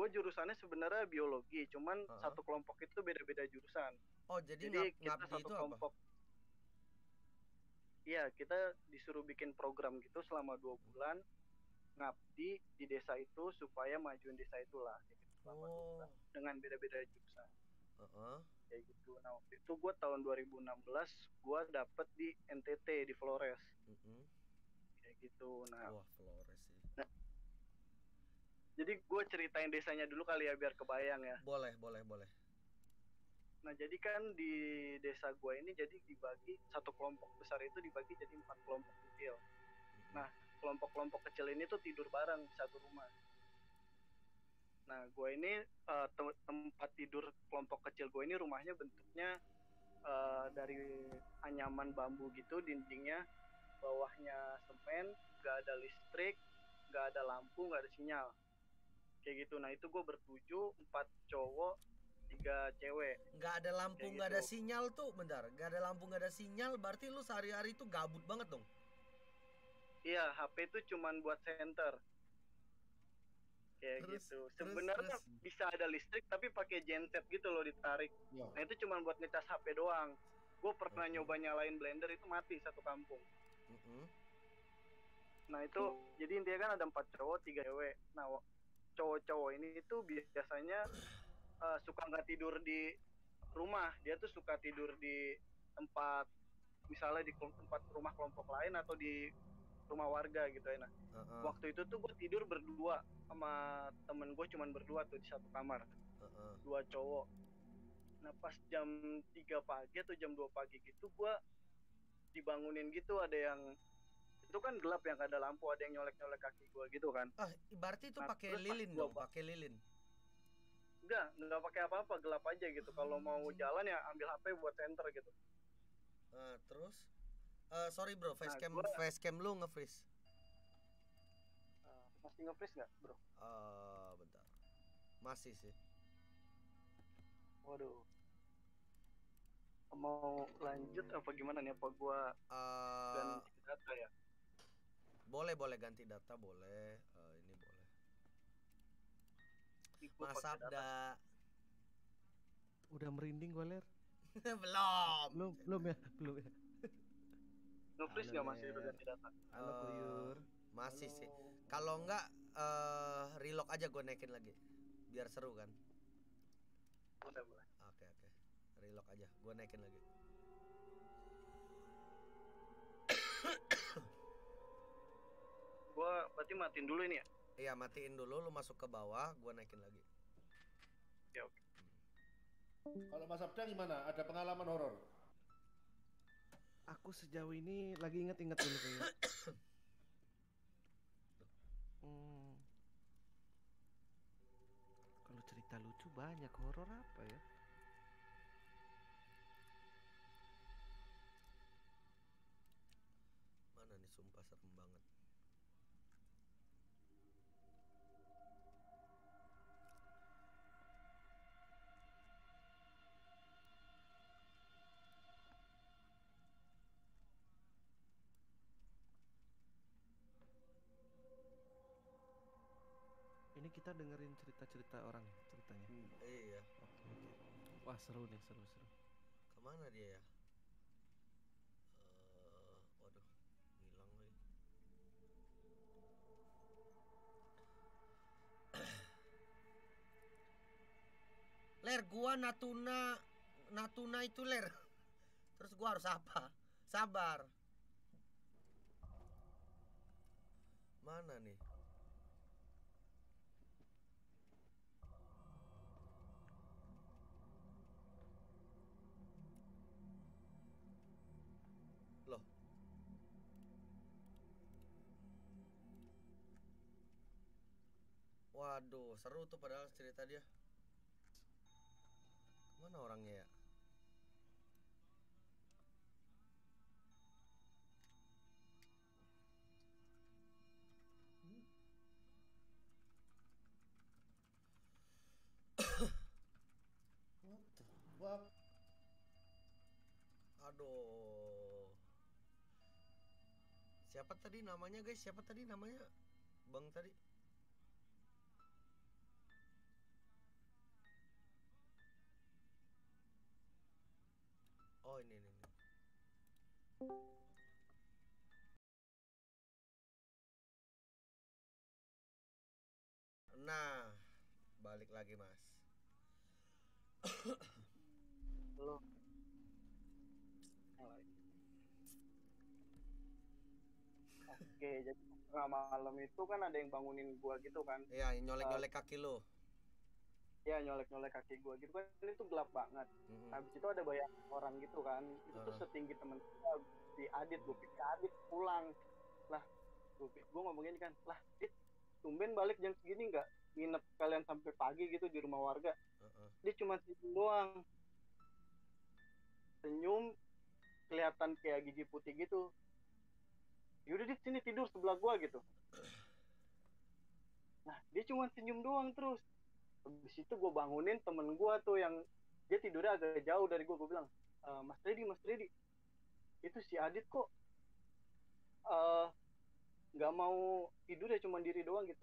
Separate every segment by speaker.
Speaker 1: gue jurusannya sebenarnya biologi, cuman
Speaker 2: Heeh.
Speaker 1: satu kelompok itu beda-beda jurusan.
Speaker 2: Oh, jadi
Speaker 1: Jadi kita
Speaker 2: ngabdi
Speaker 1: satu
Speaker 2: itu apa?
Speaker 1: kelompok, iya kita disuruh bikin program gitu selama 2 bulan ngabdi di desa itu supaya majuin desa itulah kayak gitu, selama 2 bulan
Speaker 2: Oh,
Speaker 1: dengan beda-beda jurusan
Speaker 2: heeh.
Speaker 1: kayak gitu. Nah waktu itu gue tahun 2016 gue dapet di NTT di Flores
Speaker 2: Mm-mm.
Speaker 1: kayak gitu. Nah,
Speaker 2: Wah, Flores sih.
Speaker 1: nah jadi gue ceritain desanya dulu kali ya biar kebayang ya.
Speaker 2: Boleh, boleh, boleh.
Speaker 1: Nah jadi kan di desa gue ini jadi dibagi satu kelompok besar itu dibagi jadi 4 kelompok kecil.
Speaker 2: Mm-mm.
Speaker 1: Nah kelompok-kelompok kecil ini tuh tidur bareng di satu rumah. Nah gue ini tempat tidur kelompok kecil gue ini rumahnya bentuknya dari anyaman bambu gitu dindingnya, bawahnya semen, nggak ada listrik, nggak ada lampu, nggak ada sinyal kayak gitu. Nah itu gue bertujuh, 4 cowok, 3 cewek
Speaker 2: Nggak ada lampu,
Speaker 1: kayak
Speaker 2: nggak
Speaker 1: gitu.
Speaker 2: ada sinyal tuh, bentar. Nggak ada lampu, nggak ada sinyal, berarti lu sehari-hari tuh gabut banget dong.
Speaker 1: Iya, HP itu cuman buat center kayak
Speaker 2: Terus,
Speaker 1: gitu.
Speaker 2: terus,
Speaker 1: Sebenarnya
Speaker 2: terus.
Speaker 1: bisa ada listrik tapi pakai genset gitu loh ditarik.
Speaker 3: Ya.
Speaker 1: Nah itu cuman buat ngecas HP doang. Gue pernah
Speaker 2: Heeh.
Speaker 1: nyoba nyalain blender itu mati satu kampung.
Speaker 2: Mm-mm.
Speaker 1: Nah itu jadi intinya kan ada 4 cowok 3 cewek. Nah cowok-cowok ini itu biasanya suka nggak tidur di rumah. Dia tuh suka tidur di tempat, misalnya di tempat rumah kelompok lain atau di rumah warga gitu ya. Nah
Speaker 2: Heeh.
Speaker 1: waktu itu tuh gue tidur berdua sama temen gue, cuman berdua tuh di satu kamar,
Speaker 2: Heeh.
Speaker 1: 2 cowok. Nah pas jam 3 pagi atau jam 2 pagi gitu gue dibangunin gitu, ada yang, itu kan gelap yang gak ada lampu, ada yang nyolek-nyolek kaki gue gitu kan.
Speaker 2: Ah, berarti itu
Speaker 1: Nah
Speaker 2: pakai
Speaker 1: terus pas
Speaker 2: lilin
Speaker 1: gue
Speaker 2: dong, pakai lilin.
Speaker 1: nggak pakai apa-apa, gelap aja gitu. Kalau mau
Speaker 2: Anjing.
Speaker 1: jalan ya ambil HP buat center gitu.
Speaker 2: Terus, sorry bro,
Speaker 1: Nah gue
Speaker 2: facecam lu nge-freeze.
Speaker 1: masih nge-freeze nggak bro?
Speaker 2: Bentar. Masih sih.
Speaker 1: Waduh, mau lanjut apa gimana nih, apa gue
Speaker 2: eh
Speaker 1: ganti data ya?
Speaker 2: Boleh, boleh ganti data, boleh. Ini boleh.
Speaker 1: Ini gue
Speaker 2: Mas
Speaker 1: pakai data sih.
Speaker 2: Sabda.
Speaker 3: Udah merinding gue, Ler.
Speaker 2: Belum.
Speaker 3: Belum, belum ya, belum ya.
Speaker 1: Nge-freeze
Speaker 3: Halo,
Speaker 1: nggak masih udah
Speaker 3: Ler.
Speaker 1: ganti data?
Speaker 3: Halo, Kuyur.
Speaker 2: Masih
Speaker 3: Halo.
Speaker 2: sih. Kalau enggak, relock aja gue naikin lagi. Biar seru kan.
Speaker 1: Boleh boleh.
Speaker 2: Oke, oke. Relock aja, gue naikin lagi.
Speaker 1: Gue berarti matiin dulu ini ya?
Speaker 2: Iya, matiin dulu, lu masuk ke bawah, gue naikin lagi.
Speaker 1: Ya oke.
Speaker 3: Kalau Mas Abda gimana? Ada pengalaman horor? Aku sejauh ini lagi inget-inget dulu kayak. Hmm, kalau cerita lucu banyak, horor apa ya?
Speaker 2: Mana nih, sumpah serem banget.
Speaker 3: Ini kita dengerin cerita-cerita orang ceritanya.
Speaker 2: Iya.
Speaker 3: Oke, oke. Wah, seru nih, seru-seru.
Speaker 2: Kemana dia ya? Waduh, hilang lagi. Ler, gua Natuna, Natuna itu ler. Terus gua harus apa? Sabar. Mana nih? Loh, waduh, seru tuh padahal cerita dia. Mana orangnya ya?
Speaker 3: What the fuck?
Speaker 2: Aduh. Siapa tadi namanya guys? Siapa tadi namanya? Bang tadi. Nah, balik lagi mas.
Speaker 1: Lo oke, jadi tengah malam itu kan ada yang bangunin gua gitu kan.
Speaker 2: Iya, nyolek-nyolek kaki lo.
Speaker 1: Ya nyolek-nyolek kaki gua gitu kan, itu gelap banget. Habis itu ada banyak orang gitu kan, itu tuh setinggi temen gua, si Adit. Gue pikir Adit pulang lah, gue ngomongin kan, lah Dit, tumben balik jam segini nggak nginep kalian sampai pagi gitu di rumah warga. Dia cuma senyum doang, senyum kelihatan kayak gigi putih gitu. Yaudah Dit, sini tidur sebelah gua gitu. Nah dia cuma senyum doang terus. Habis itu gue bangunin temen gue tuh yang dia tidurnya agak jauh dari gue bilang, Mas Redi, itu si Adit kok nggak mau tidur ya, cuma diri doang gitu.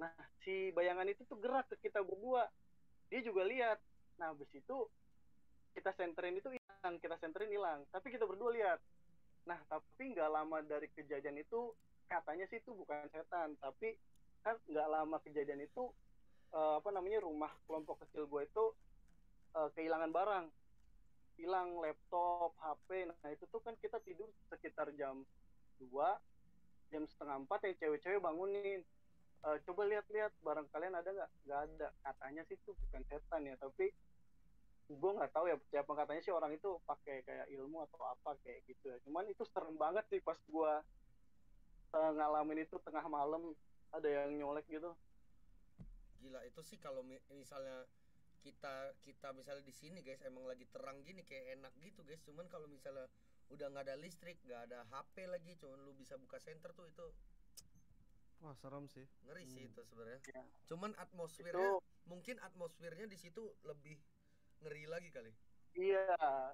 Speaker 1: Nah si bayangan itu tuh gerak ke kita berdua, dia juga lihat. Nah habis itu kita senterin hilang, tapi kita berdua lihat. Nah tapi nggak lama dari kejadian itu, katanya sih itu bukan setan, tapi kan nggak lama kejadian itu rumah kelompok kecil gue itu kehilangan barang, hilang laptop, HP. Nah itu tuh kan kita tidur sekitar jam 2, jam setengah 4 yang cewek-cewek bangunin, coba lihat-lihat barang kalian ada nggak ada. Katanya sih itu bukan setan ya, tapi gue nggak tahu ya siapa. Katanya sih orang itu pakai kayak ilmu atau apa kayak gitu ya. Cuman itu serem banget sih pas gue ngalamin itu tengah malam, ada yang nyolek gitu.
Speaker 2: Gila itu sih kalau misalnya kita misalnya di sini guys emang lagi terang gini kayak enak gitu guys. Cuman kalau misalnya udah nggak ada listrik, nggak ada HP lagi, cuman lu bisa buka senter tuh itu
Speaker 4: wah serem sih.
Speaker 2: ngeri sih itu sebenarnya.
Speaker 1: Ya.
Speaker 2: Cuman atmosfernya mungkin atmosfernya di situ lebih ngeri lagi kali.
Speaker 1: Iya,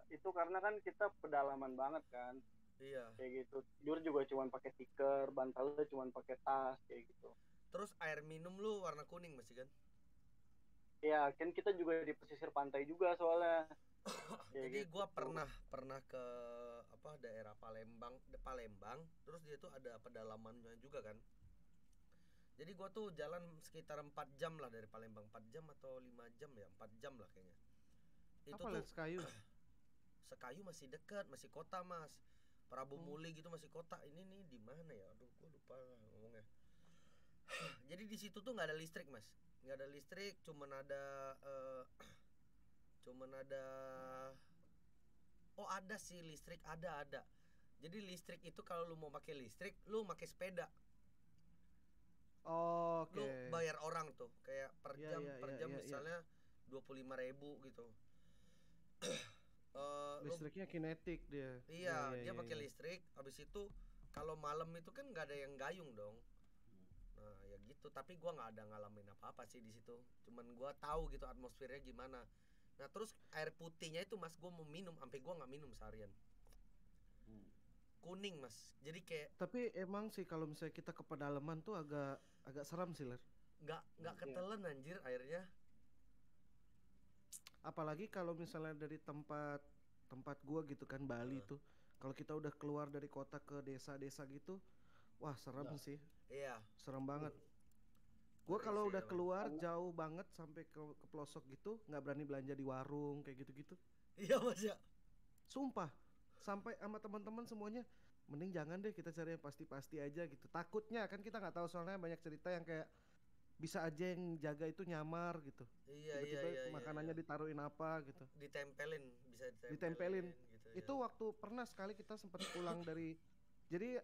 Speaker 1: itu karena kan kita pedalaman banget kan.
Speaker 2: Iya.
Speaker 1: Kayak gitu. Tidur juga cuma pakai tikar, bantalnya cuma pakai tas kayak gitu.
Speaker 2: Terus air minum lu warna kuning masih kan?
Speaker 1: Ya, kan kita juga di pesisir pantai juga soalnya.
Speaker 2: Jadi
Speaker 1: gitu.
Speaker 2: gua pernah ke daerah Palembang, terus dia tuh ada pedalamannya juga kan. Jadi gua tuh jalan sekitar 4 jam lah dari Palembang, 4 jam atau 5 jam ya, 4 jam lah kayaknya. Itu
Speaker 4: apa
Speaker 2: tuh
Speaker 4: Sekayu?
Speaker 2: Sekayu masih dekat, masih kota mas. Prabu Muli gitu masih kota. Ini nih di mana ya? Aduh, gua lupa lah ngomongnya. Jadi di situ tuh nggak ada listrik mas, nggak ada listrik, cuman ada oh ada sih listrik, ada. Jadi listrik itu kalau lu mau pakai listrik, lu pakai sepeda.
Speaker 4: Oh, oke.
Speaker 2: Lu bayar orang tuh kayak per jam misalnya 25.000 gitu.
Speaker 4: Listriknya kinetik dia.
Speaker 2: Iya, dia pakai listrik. Habis itu kalau malam itu kan nggak ada yang gayung dong. Nah ya gitu. Tapi gua nggak ada ngalamin apa-apa sih di situ. Cuman gua tahu gitu atmosfernya gimana. Nah terus air putihnya itu mas, gua mau minum, sampai gua nggak minum seharian. Kuning mas, jadi kayak.
Speaker 4: Tapi emang sih kalau misalnya kita ke pedalaman tuh agak seram sih Ler.
Speaker 2: Nggak ketelen anjir airnya.
Speaker 4: Apalagi kalau misalnya dari tempat gua gitu kan, Bali tuh, kalau kita udah keluar dari kota ke desa-desa gitu, wah serem sih.
Speaker 2: Iya.
Speaker 4: Serem banget. Gua kalau udah keluar jauh banget sampai ke pelosok gitu, nggak berani belanja di warung kayak gitu-gitu.
Speaker 2: Iya mas ya.
Speaker 4: Sumpah, sampai sama teman-teman semuanya, mending jangan deh, kita cari yang pasti-pasti aja gitu. Takutnya kan kita nggak tahu, soalnya banyak cerita yang kayak bisa aja yang jaga itu nyamar gitu. Tiba-tiba makanannya ditaruhin apa gitu.
Speaker 2: Ditempelin, bisa
Speaker 4: ditempelin.
Speaker 2: Gitu,
Speaker 4: itu waktu pernah sekali kita sempat pulang dari, jadi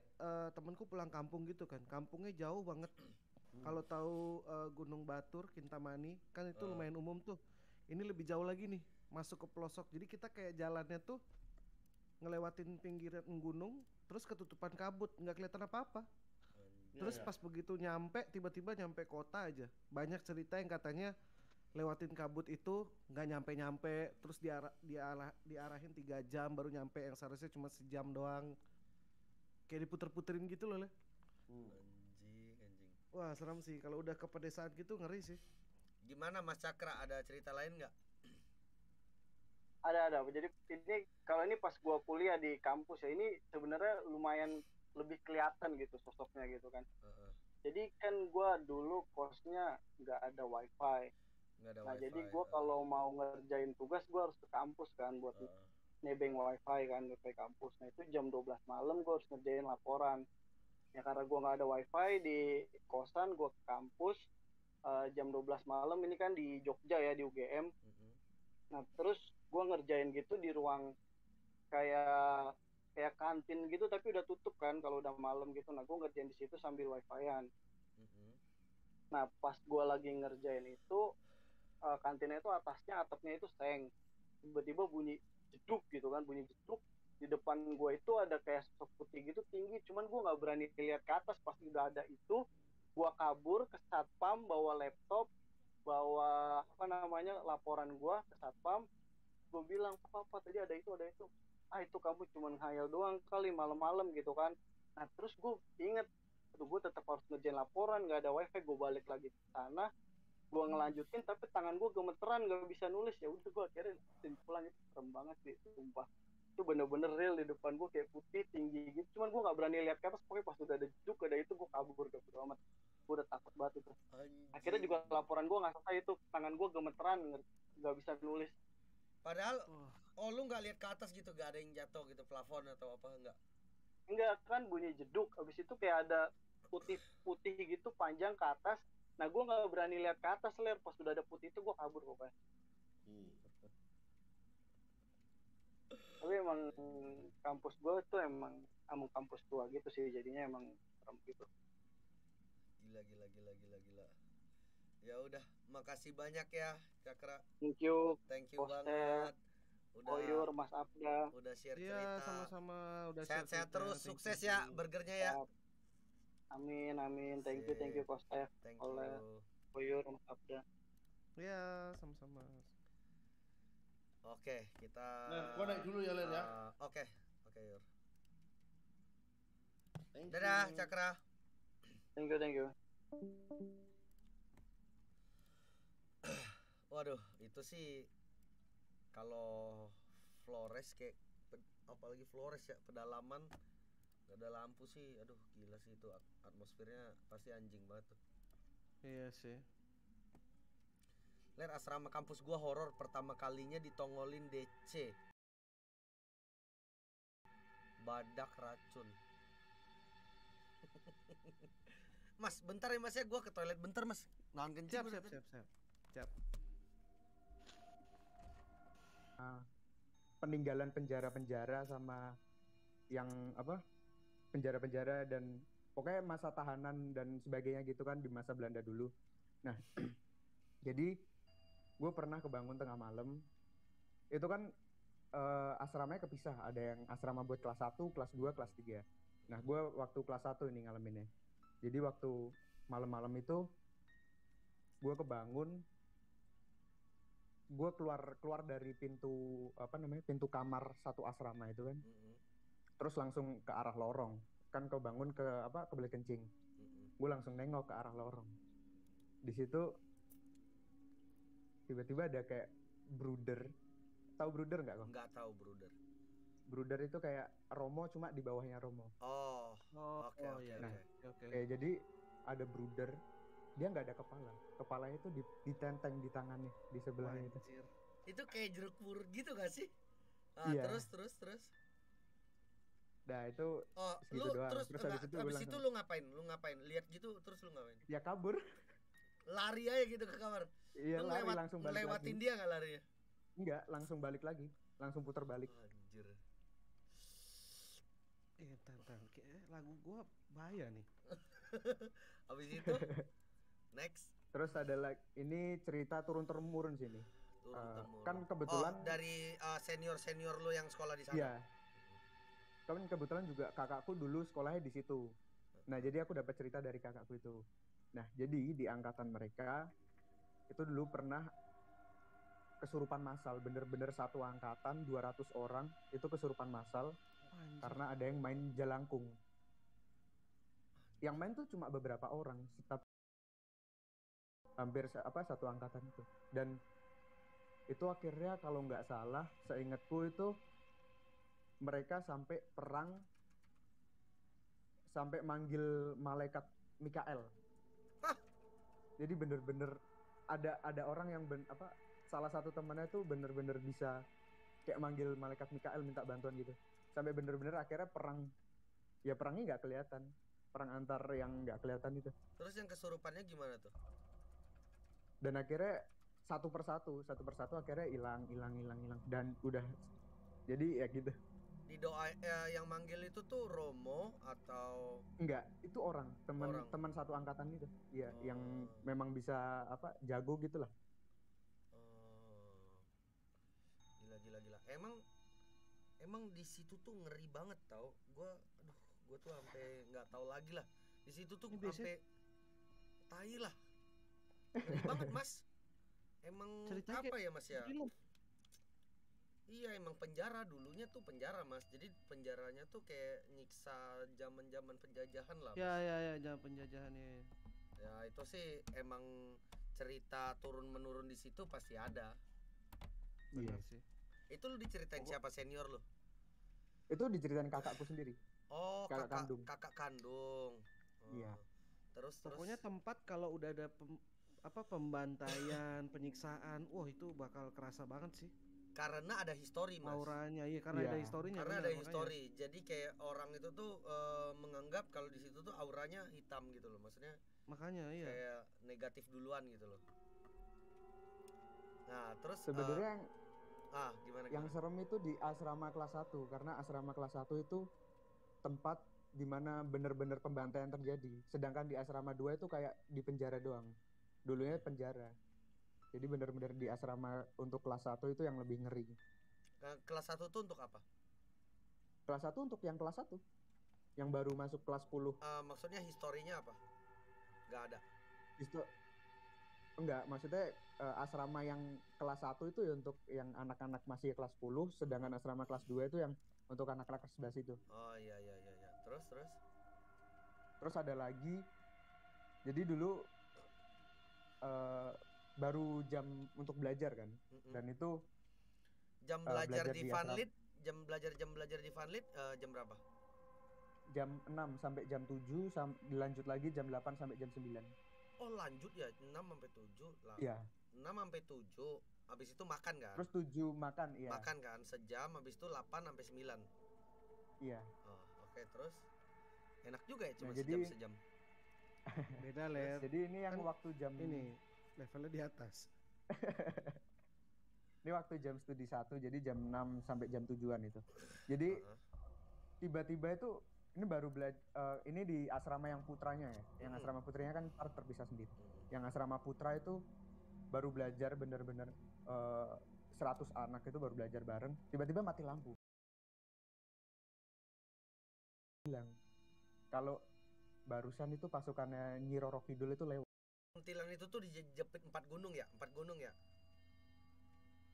Speaker 4: temanku pulang kampung gitu kan, kampungnya jauh banget. Kalau tahu Gunung Batur, Kintamani kan itu lumayan umum tuh. Ini lebih jauh lagi nih, masuk ke pelosok. Jadi kita kayak jalannya tuh ngelewatin pinggiran gunung, terus ketutupan kabut, nggak kelihatan apa-apa. Terus pas begitu nyampe, tiba-tiba nyampe kota aja. Banyak cerita yang katanya lewatin kabut itu nggak nyampe-nyampe, terus diarahin 3 jam baru nyampe, yang seharusnya cuma sejam doang. Kayak diputer-puterin gitu loh.
Speaker 2: Anjing.
Speaker 4: Wah serem sih, kalau udah ke pedesaan gitu ngeri sih.
Speaker 2: Gimana Mas Cakra, ada cerita lain nggak?
Speaker 1: Ada. Jadi ini kalau ini pas gua kuliah di kampus ya, ini sebenarnya lumayan lebih kelihatan gitu sosoknya gitu kan.
Speaker 2: Heeh.
Speaker 1: Jadi kan gua dulu kosnya nggak ada wifi.
Speaker 2: Nggak ada
Speaker 1: Nah
Speaker 2: wifi.
Speaker 1: jadi gua kalau mau ngerjain tugas gua harus ke kampus kan buat
Speaker 2: Heeh.
Speaker 1: nebeng wifi kan, wifi kampus. Nah itu jam 12 malam gua harus ngerjain laporan. Ya karena gua nggak ada wifi di kosan, gua ke kampus jam 12 malam, ini kan di Jogja ya, di UGM.
Speaker 2: Mhm.
Speaker 1: Nah terus gua ngerjain gitu di ruang kayak kayak kantin gitu tapi udah tutup kan kalau udah malam gitu. Nah gua ngerjain di situ sambil wifi-an.
Speaker 2: Mhm.
Speaker 1: Nah pas gua lagi ngerjain itu kantinnya itu atasnya atapnya itu seng, tiba-tiba bunyi jeduk gitu kan, bunyi jeduk di depan gue itu ada kayak sosok putih gitu tinggi, cuman gue nggak berani lihat ke atas. Pas udah ada itu gue kabur ke satpam, bawa laptop, bawa apa namanya laporan gue ke satpam. Gue bilang, apa tadi ada itu, itu kamu cuman hayal doang kali malam-malam gitu kan. Nah terus gue inget, aduh gue tetap harus ngerjain laporan, nggak ada wifi. Gue balik lagi ke sana, gue ngelanjutin tapi tangan gue gemeteran, gak bisa nulis. Ya udah gue akhirnya pulang. Itu serem banget sih sumpah. Itu bener-bener real di depan gue kayak putih tinggi gitu, cuman gue nggak berani lihat ke atas. Pokoknya pas udah ada juk ada itu gue kabur, gak bodo amat. Gue udah takut banget itu. Akhirnya juga
Speaker 2: Anjing.
Speaker 1: laporan gue nggak selesai, itu tangan gue gemeteran, nggak bisa nulis.
Speaker 2: Padahal
Speaker 4: Wah,
Speaker 2: lu nggak lihat ke atas gitu, nggak ada yang jatuh gitu, plafon atau apa enggak?
Speaker 1: Enggak kan, bunyi jeduk abis itu kayak ada putih-putih gitu panjang ke atas. Nah gue nggak berani lihat ke atas, ler pas udah ada putih itu gue kabur pokoknya. Tapi emang kampus gue tuh emang kampus tua gitu sih, jadinya emang serem gitu.
Speaker 2: Gila. Ya udah, makasih banyak ya, Cakra.
Speaker 1: Thank you
Speaker 2: Thank you
Speaker 1: Koster,
Speaker 2: banget. Udah
Speaker 1: Koyur, Mas Abda.
Speaker 2: share
Speaker 4: iya
Speaker 2: cerita.
Speaker 4: sama-sama udah share
Speaker 2: Sehat-sehat
Speaker 4: cerita.
Speaker 2: terus,
Speaker 4: Thank
Speaker 2: sukses
Speaker 4: you.
Speaker 2: ya burgernya ya.
Speaker 1: Amin. Thank you
Speaker 2: Sip.
Speaker 1: Koster,
Speaker 2: Thank
Speaker 1: oleh
Speaker 2: you.
Speaker 1: Koyur, Mas Abda.
Speaker 4: Iya, sama-sama.
Speaker 2: Oke, kita
Speaker 3: Ler, gua naik dulu ya, Ler ya.
Speaker 2: Oke, Yur.
Speaker 3: Thank
Speaker 2: Dadah,
Speaker 3: you.
Speaker 2: Cakra.
Speaker 1: Thank you.
Speaker 2: Waduh, itu sih kalau Flores kayak apalagi Flores ya, pedalaman gak ada lampu sih. Aduh, gila sih itu atmosfernya pasti anjing banget tuh.
Speaker 4: Iya sih.
Speaker 2: Ler, asrama kampus gua horor pertama kalinya ditongolin DC. Badak racun. Mas, bentar ya Mas ya, gua ke toilet bentar Mas. Nahan kencing.
Speaker 4: Siap.
Speaker 5: Peninggalan penjara-penjara sama yang apa, penjara-penjara dan pokoknya masa tahanan dan sebagainya gitu kan di masa Belanda dulu. Nah, jadi gue pernah kebangun tengah malam. Itu kan asramanya kepisah, ada yang asrama buat kelas 1, kelas 2, kelas 3. Nah, gue waktu kelas 1 ini ngalaminnya. Jadi waktu malam-malam itu gue kebangun, gue keluar dari pintu pintu kamar satu asrama itu kan, terus langsung ke arah lorong kan, kebangun ke balik kencing. Gue langsung nengok ke arah lorong. Di situ tiba-tiba ada kayak brooder. Tahu brooder nggak kok?
Speaker 2: Nggak tahu brother.
Speaker 5: Brooder itu kayak Romo cuma di bawahnya Romo.
Speaker 2: Oh, oke.
Speaker 5: Nah,
Speaker 4: Oke.
Speaker 5: jadi ada brooder, dia nggak ada kepalanya itu ditenteng di tangannya di sebelahnya itu.
Speaker 4: Anjir.
Speaker 2: Itu kayak jeruk purut gitu gak sih?
Speaker 5: Iya.
Speaker 2: Terus.
Speaker 5: Nah itu
Speaker 2: Lu
Speaker 5: doang.
Speaker 2: terus
Speaker 5: habis itu
Speaker 2: habis itu lu ngapain? Lihat gitu terus lu ngapain?
Speaker 5: Ya kabur.
Speaker 2: Lari aja gitu ke kamar.
Speaker 5: Iya,
Speaker 2: Lu
Speaker 5: lari langsung balik
Speaker 2: lewatin
Speaker 5: lagi.
Speaker 2: dia nggak larinya?
Speaker 5: Enggak, langsung balik lagi, langsung putar balik.
Speaker 2: Anjir.
Speaker 4: Tantang kayak lagu gua bahaya nih.
Speaker 2: Habis itu next.
Speaker 5: Terus ada ini cerita turun temurun sini.
Speaker 2: Turun-temurun.
Speaker 5: Kan kebetulan
Speaker 2: dari senior lu yang sekolah di sana.
Speaker 5: Iya. Kan kebetulan juga kakakku dulu sekolahnya di situ. Nah, jadi aku dapat cerita dari kakakku itu. Nah, jadi di angkatan mereka itu dulu pernah kesurupan massal, bener-bener satu angkatan 200 orang itu kesurupan massal.
Speaker 4: Anjir.
Speaker 5: Karena ada yang main jalangkung. Yang main tuh cuma beberapa orang, tapi hampir satu angkatan itu. Dan Itu akhirnya kalau nggak salah, seingatku itu mereka sampai perang, sampai manggil malaikat Mikael.
Speaker 2: Hah?
Speaker 5: Jadi bener-bener ada orang yang salah satu temannya tuh bener-bener bisa kayak manggil malaikat Mikael minta bantuan gitu. Sampai bener-bener akhirnya perang, ya perangnya nggak kelihatan, perang antar yang nggak kelihatan itu.
Speaker 2: Terus yang kesurupannya gimana tuh?
Speaker 5: Dan akhirnya satu persatu akhirnya hilang dan udah jadi ya gitu.
Speaker 2: Di doa yang manggil itu tuh Romo atau
Speaker 5: Enggak, itu orang
Speaker 2: Orang.
Speaker 5: teman satu angkatan gitu ya,
Speaker 2: Oh.
Speaker 5: yang memang bisa jago gitulah.
Speaker 2: Oh. Gila. Emang di situ tuh ngeri banget tau. Gua tuh sampai nggak tahu lagi lah. Di situ tuh
Speaker 4: Ini biasanya-
Speaker 2: sampai tai lah. Ngeri banget, Mas. Emang
Speaker 4: Ceritanya
Speaker 2: apa ya, Mas ya?
Speaker 4: Film.
Speaker 2: Iya, emang penjara dulunya tuh penjara, Mas. Jadi penjaranya tuh kayak nyiksa zaman-zaman penjajahan lah.
Speaker 4: Ya
Speaker 2: Mas.
Speaker 4: jangan penjajahan ya.
Speaker 2: Ya itu sih emang cerita turun menurun di situ pasti ada.
Speaker 4: Benar
Speaker 5: Iya.
Speaker 4: sih.
Speaker 2: Itu lu diceritain siapa senior lu?
Speaker 5: Itu diceritain kakakku sendiri.
Speaker 2: Oh,
Speaker 5: Kakak kandung.
Speaker 2: kakak kandung. Oh.
Speaker 5: Iya.
Speaker 2: Terus
Speaker 4: Pokoknya tempat kalau udah ada pembantaian, penyiksaan, wah itu bakal kerasa banget sih
Speaker 2: karena ada histori, Mas.
Speaker 4: auranya. Iya, karena
Speaker 5: Iya.
Speaker 4: ada historinya.
Speaker 2: Karena
Speaker 4: benar,
Speaker 2: ada
Speaker 4: makanya.
Speaker 2: histori. Jadi kayak orang itu tuh menganggap kalau di situ tuh auranya hitam gitu loh. Maksudnya
Speaker 4: Makanya iya.
Speaker 2: kayak negatif duluan gitu loh. Nah, terus
Speaker 5: Sebenarnya
Speaker 2: gimana?
Speaker 5: yang serem itu di asrama kelas 1, karena asrama kelas 1 itu tempat dimana bener-bener pembantaian terjadi. Sedangkan di asrama 2 itu kayak di penjara doang. Dulunya penjara. Jadi bener-bener di asrama untuk kelas 1 itu yang lebih ngeri.
Speaker 2: Kelas 1 tuh untuk apa?
Speaker 5: Kelas 1 untuk yang kelas 1. Yang baru masuk kelas 10.
Speaker 2: Maksudnya historinya apa? Gak ada.
Speaker 5: Enggak, maksudnya asrama yang kelas 1 itu ya untuk yang anak-anak masih kelas 10, sedangkan asrama kelas 2 itu yang untuk anak-anak kelas 11 itu.
Speaker 2: Oh iya. Terus?
Speaker 5: Terus ada lagi, jadi dulu baru jam untuk belajar kan, dan itu
Speaker 2: jam belajar
Speaker 5: belajar
Speaker 2: di
Speaker 5: di
Speaker 2: Vanlit, jam belajar di Vanlit jam berapa?
Speaker 5: jam 6 sampai jam 7, dilanjut lagi jam 8 sampai jam 9.
Speaker 2: Oh lanjut ya, 6 sampai 7 lah.
Speaker 5: Iya.
Speaker 2: 6 sampai 7, habis itu makan kan?
Speaker 5: Terus 7 makan, iya.
Speaker 2: Makan kan, sejam, habis itu 8 sampai 9.
Speaker 5: Iya.
Speaker 2: Oh, oke, terus enak juga ya cuma
Speaker 5: Nah, jadi-
Speaker 2: sejam.
Speaker 4: Beda Ler.
Speaker 5: Jadi ini yang
Speaker 4: Kan
Speaker 5: waktu jam
Speaker 4: Ini levelnya di atas.
Speaker 5: ini waktu jam studi 1, jadi jam 6 sampai jam 7-an itu. Jadi tiba-tiba itu ini baru belajar, ini di asrama yang putranya ya. Yang asrama putrinya kan terpisah sendiri. Yang asrama putra itu baru belajar bener-bener 100 anak itu baru belajar bareng. Tiba-tiba mati lampu. Bilang kalau barusan itu pasukannya Nyi Roro Kidul itu lewat.
Speaker 2: Kuntilan itu tuh dijepit 4 gunung ya? 4 gunung ya?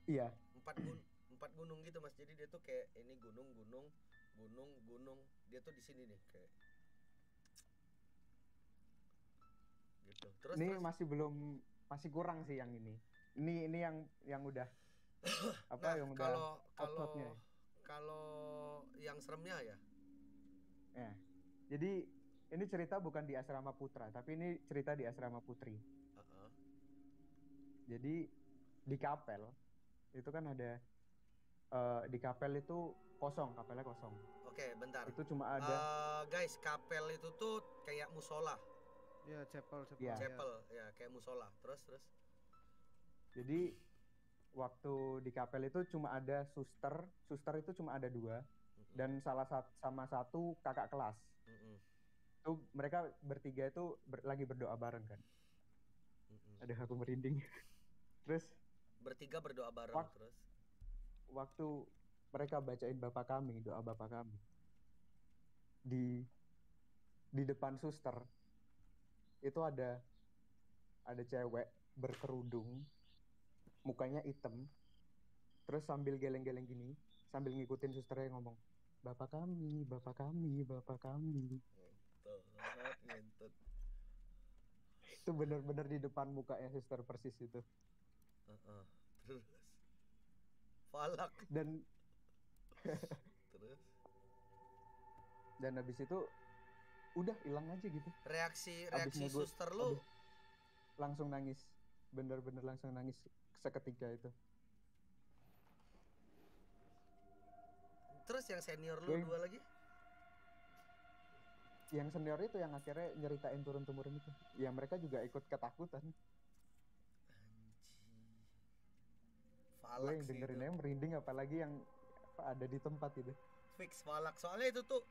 Speaker 5: Iya.
Speaker 2: 4 gunung gitu Mas. Jadi dia tuh kayak ini gunung. Dia tuh di sini nih kayak gitu. Terus
Speaker 5: Ini masih kurang sih yang ini. Ini yang udah yang udah outputnya.
Speaker 2: Kalau yang seremnya ya.
Speaker 5: Ya. Jadi ini cerita bukan di asrama putra, tapi ini cerita di asrama putri. Jadi di kapel itu kan ada di kapel itu kapelnya kosong.
Speaker 2: Oke, bentar.
Speaker 5: Itu cuma ada
Speaker 2: guys, kapel itu tuh kayak musola.
Speaker 4: Ya, chapel.
Speaker 5: Iya.
Speaker 2: Chapel, ya kayak musola. Terus.
Speaker 5: Jadi waktu di kapel itu cuma ada suster itu cuma ada 2 dan sama satu kakak kelas. Itu mereka bertiga itu lagi berdoa bareng kan. Ada aku merinding. Terus
Speaker 2: bertiga berdoa bareng terus.
Speaker 5: Waktu mereka bacain doa Bapa Kami di depan suster itu ada cewek berkerudung, mukanya hitam, terus sambil geleng-geleng gini, sambil ngikutin susternya ngomong, Bapa kami.
Speaker 2: Ngentut.
Speaker 5: Itu bener-bener di depan mukanya suster persis itu.
Speaker 2: Terus Falak.
Speaker 5: Dan
Speaker 2: Terus
Speaker 5: habis itu udah hilang aja gitu.
Speaker 2: reaksi
Speaker 5: Abisnya gua-
Speaker 2: suster lu
Speaker 5: abis- langsung nangis, bener-bener langsung nangis seketika itu.
Speaker 2: terus yang senior lu
Speaker 5: Gue-
Speaker 2: 2 lagi?
Speaker 5: Yang senior itu yang akhirnya nyeritain turun-temurun itu, ya mereka juga ikut ketakutan. Gue
Speaker 2: Falak
Speaker 5: yang
Speaker 2: sih
Speaker 5: dengerin
Speaker 2: itu.
Speaker 5: aja merinding, apalagi yang ada di tempat itu.
Speaker 2: Fix falak. Soalnya itu tuh